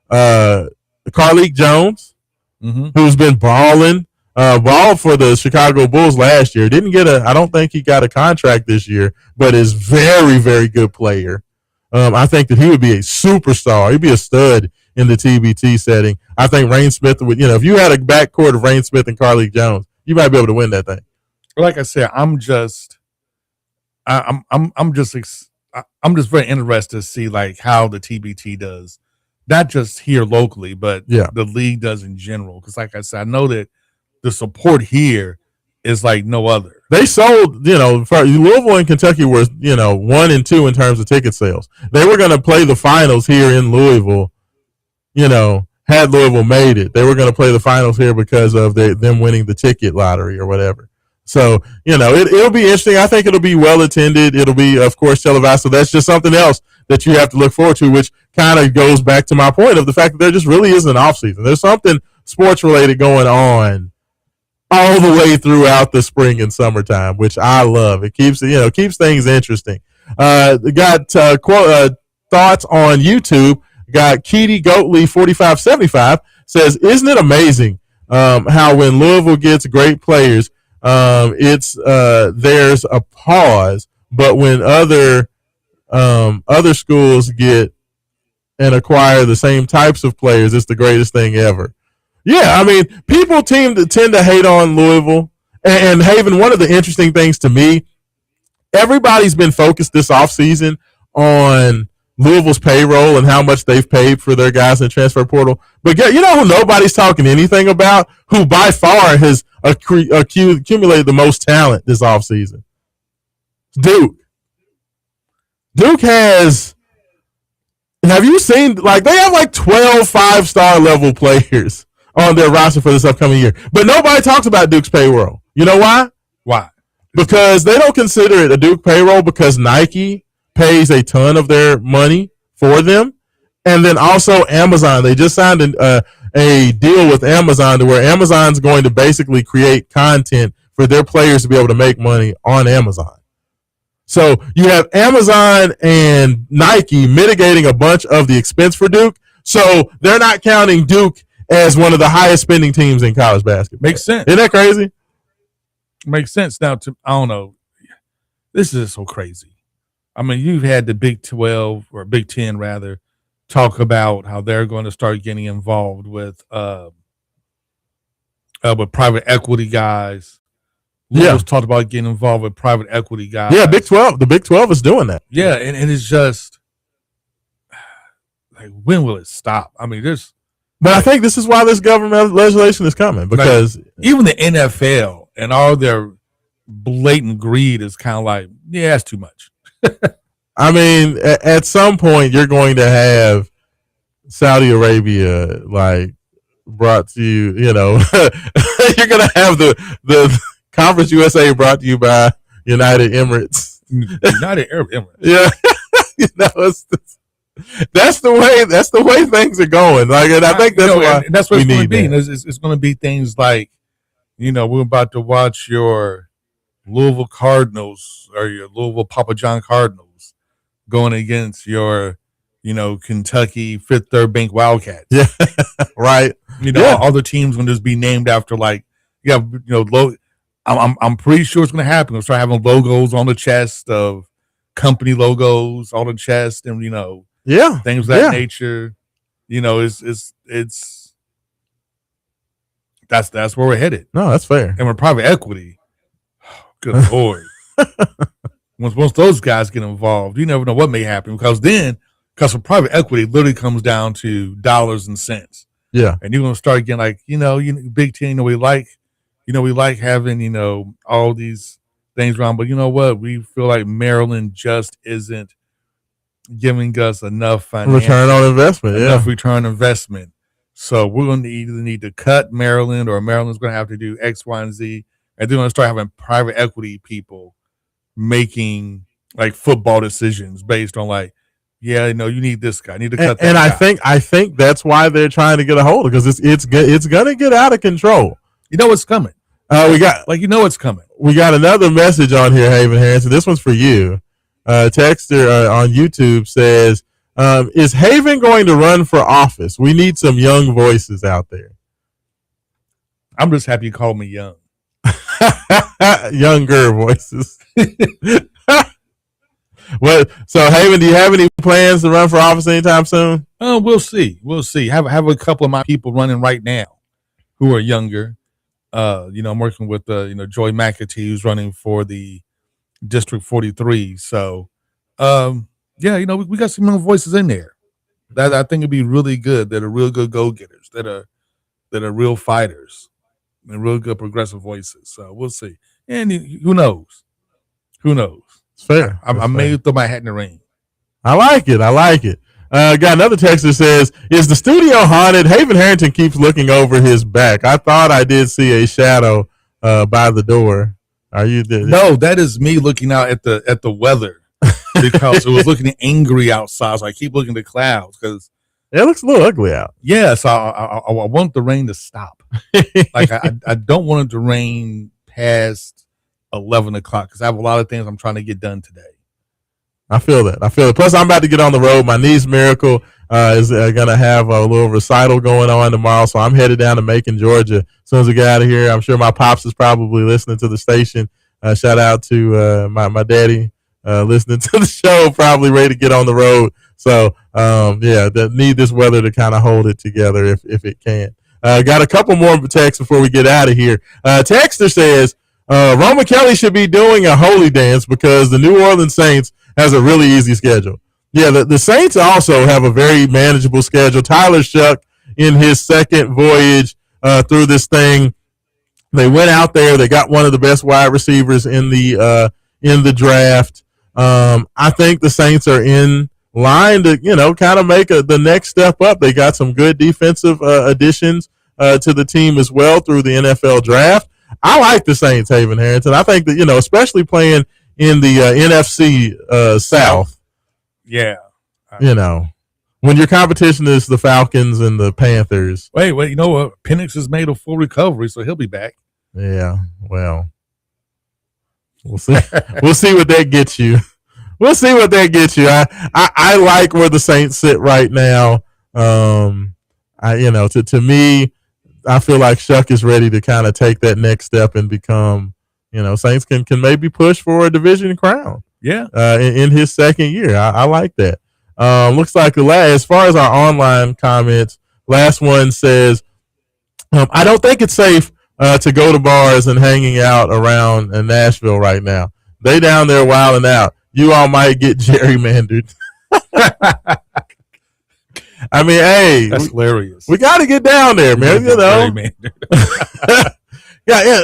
Carleek Jones, who's been balling. ball for the Chicago Bulls last year. I don't think he got a contract this year, but is very, very good player. I think that he would be a superstar. He'd be a stud in the TBT setting. I think Rain Smith would, if you had a backcourt of Rain Smith and Carlik Jones, you might be able to win that thing. Like I said, I'm just very interested to see like how the TBT does, not just here locally, but the league does in general. Because like I said, I know that the support here is like no other. They sold, Louisville and Kentucky were, 1 and 2 in terms of ticket sales. They were going to play the finals here in Louisville, had Louisville made it. They were going to play the finals here because of them winning the ticket lottery or whatever. So, it'll be interesting. I think it'll be well attended. It'll be, of course, televised. So that's just something else that you have to look forward to, which kind of goes back to my point of the fact that there just really isn't an offseason. There's something sports related going on all the way throughout the spring and summertime, which I love. It keeps things interesting. Got thoughts on YouTube. Got Keedy Goatley 4575 says, "Isn't it amazing how when Louisville gets great players, there's a pause, but when other schools get and acquire the same types of players, it's the greatest thing ever." Yeah, I mean, people tend to hate on Louisville. And Haven, one of the interesting things to me, everybody's been focused this offseason on Louisville's payroll and how much they've paid for their guys in the transfer portal. But you know who nobody's talking anything about, who by far has accumulated the most talent this offseason? Duke. Duke has... Have you seen, they have 12 5-star level players on their roster for this upcoming year. But nobody talks about Duke's payroll. You know why? Why? Because they don't consider it a Duke payroll because Nike pays a ton of their money for them. And then also Amazon. They just signed a deal with Amazon to where Amazon's going to basically create content for their players to be able to make money on Amazon. So you have Amazon and Nike mitigating a bunch of the expense for Duke. So they're not counting Duke as one of the highest spending teams in college basketball. Makes sense. Isn't that crazy? Makes sense. Now, I don't know. This is so crazy. I mean, you've had the Big 12 or Big 10 rather talk about how they're going to start getting involved with private equity guys. Louisville's talked about getting involved with private equity guys. Yeah, Big 12. The Big 12 is doing that. Yeah, and it's just like, when will it stop? I mean, But I think this is why this government legislation is coming, because even the NFL and all their blatant greed is kind of like, yeah, that's too much. I mean, at some point you're going to have Saudi Arabia brought to you. You're going to have the Conference USA brought to you by United Emirates. United Arab Emirates. Yeah, that's the way things are going. And I think that's what it's going to be. It's going to be things like, we're about to watch your Louisville Cardinals or your Louisville Papa John Cardinals going against your, Kentucky Fifth Third Bank Wildcats. Yeah, right. All the teams going to just be named after I'm pretty sure it's going to happen. We'll start having logos on the chest of company logos on the chest, and things of that nature. It's that's where we're headed. No, that's fair. And with private equity, good Lord, once those guys get involved, you never know what may happen because for private equity, it literally comes down to dollars and cents. Yeah, and you're going to start getting Big Ten. We like having, all these things around, but you know what? We feel like Maryland just isn't giving us enough return on investment. Enough return on investment. So we're going to either need to cut Maryland or Maryland's going to have to do X, Y, and Z. And they're going to start having private equity people making football decisions based on you need this guy. I need to cut that and guy. I think that's why they're trying to get a hold of it, because it's going to get out of control. You know what's coming. What's coming. We got another message on here, Haven Harrison. This one's for you. Texter on YouTube says, is Haven going to run for office? We need some young voices out there. I'm just happy you called me young. Younger voices. What? So, Haven, do you have any plans to run for office anytime soon? We'll see. We'll see. Have a couple of my people running right now who are younger. I'm working with Joy McAtee, who's running for the District 43. So, we got some young voices in there that I think would be really good. That are real good go-getters. That are real fighters and real good progressive voices. So we'll see. And who knows? Who knows? It's fair. I may throw my hat in the ring. I like it. Got another text that says, "Is the studio haunted? Haven Harrington keeps looking over his back. I thought I did see a shadow by the door. Are you?" No, that is me looking out at the weather because it was looking angry outside. So I keep looking at the clouds because it looks a little ugly out. Yeah, so I want the rain to stop. Like I don't want it to rain past 11 o'clock because I have a lot of things I'm trying to get done today. I feel that. Plus, I'm about to get on the road. My niece Miracle is going to have a little recital going on tomorrow, so I'm headed down to Macon, Georgia. As soon as we get out of here, I'm sure my pops is probably listening to the station. Shout out to my daddy listening to the show, probably ready to get on the road. So, need this weather to kind of hold it together if it can. Got a couple more texts before we get out of here. Texter says, Roman Kelly should be doing a holy dance because the New Orleans Saints has a really easy schedule. Yeah, the Saints also have a very manageable schedule. Tyler Shuck, in his second voyage through this thing, they went out there. They got one of the best wide receivers in the draft. I think the Saints are in line to kind of make the next step up. They got some good defensive additions to the team as well through the NFL draft. I like the Saints, Haven Harrington. I think that especially playing in the NFC South. Yeah. When your competition is the Falcons and the Panthers. Wait, you know what? Penix has made a full recovery, so he'll be back. Yeah, well, we'll see. We'll see what that gets you. We'll see what that gets you. I like where the Saints sit right now. To me, I feel like Shuck is ready to kind of take that next step and become, Saints can maybe push for a division crown. Yeah. In his second year. I like that. Looks like as far as our online comments, last one says, I don't think it's safe to go to bars and hanging out around Nashville right now. They down there wilding out. You all might get gerrymandered. I mean, hey, that's hilarious. We got to get down there, man. Yeah,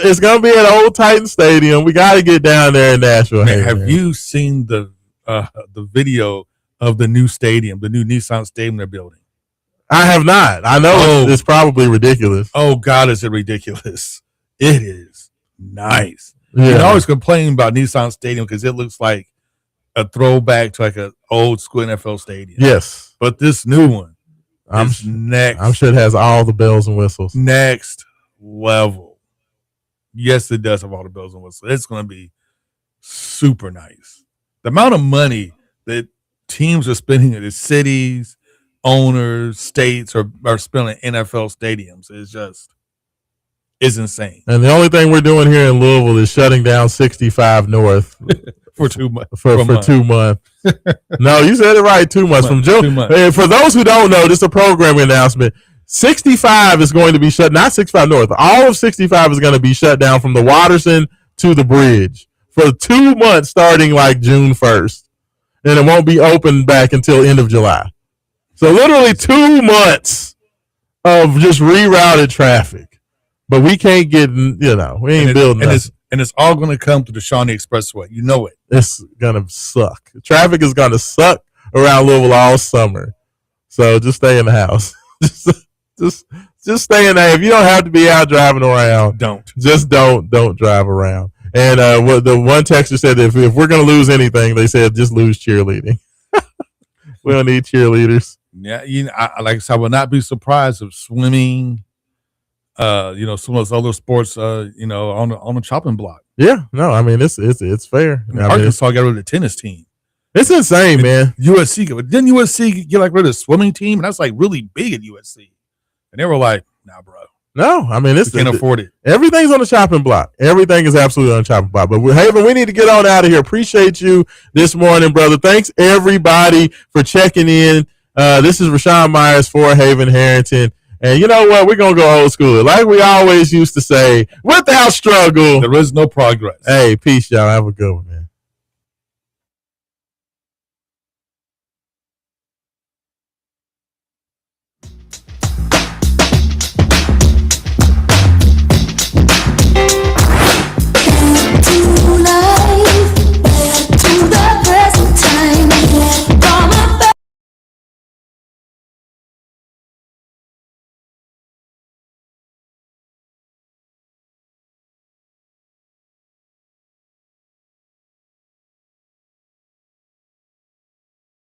it's gonna be at Old Titan Stadium. We got to get down there in Nashville. Man, have you seen the video of the new stadium, the new Nissan Stadium they're building? I have not. I know it's probably ridiculous. Oh God, is it ridiculous? It is nice. Yeah. You always complain about Nissan Stadium because it looks like a throwback to like an old school NFL stadium. Yes, but this new one, next. I'm sure it has all the bells and whistles. Next level. Yes, it does have all the bells and whistles. It's going to be super nice. The amount of money that teams are spending in the cities, owners, states are spending NFL stadiums is insane. And the only thing we're doing here in Louisville is shutting down 65 North for 2 months. For 2 months. No, you said it right. 2 months from June. 2 months. For those who don't know, this is a programming announcement. 65 is going to be shut, not 65 North. All of 65 is going to be shut down from the Watterson to the bridge for 2 months starting like June 1st. And it won't be open back until end of July. So literally 2 months of just rerouted traffic. But we can't get, we ain't building nothing. And it's all going to come to the Shawnee Expressway. You know it. It's going to suck. Traffic is going to suck around Louisville all summer. So just stay in the house. Just stay in there. If you don't have to be out driving around, don't drive around. And the one texter said that if we're going to lose anything, they said just lose cheerleading. We don't need cheerleaders. Yeah, I will not be surprised if swimming, some of those other sports, on the chopping block. Yeah, no, I mean it's fair. Arkansas got rid of the tennis team. It's insane, man. USC didn't USC get rid of the swimming team, and that's like really big at USC. And they were like, "Nah, bro, No, I mean, we can't afford it. Everything's on the chopping block. Everything is absolutely on the chopping block. But Haven, we need to get on out of here. Appreciate you this morning, brother. Thanks everybody for checking in. This is Raashaan Myers for Haven Harrington. And you know what? We're going to go old school. Like we always used to say, without struggle, there is no progress. Hey, peace, y'all. Have a good one, man.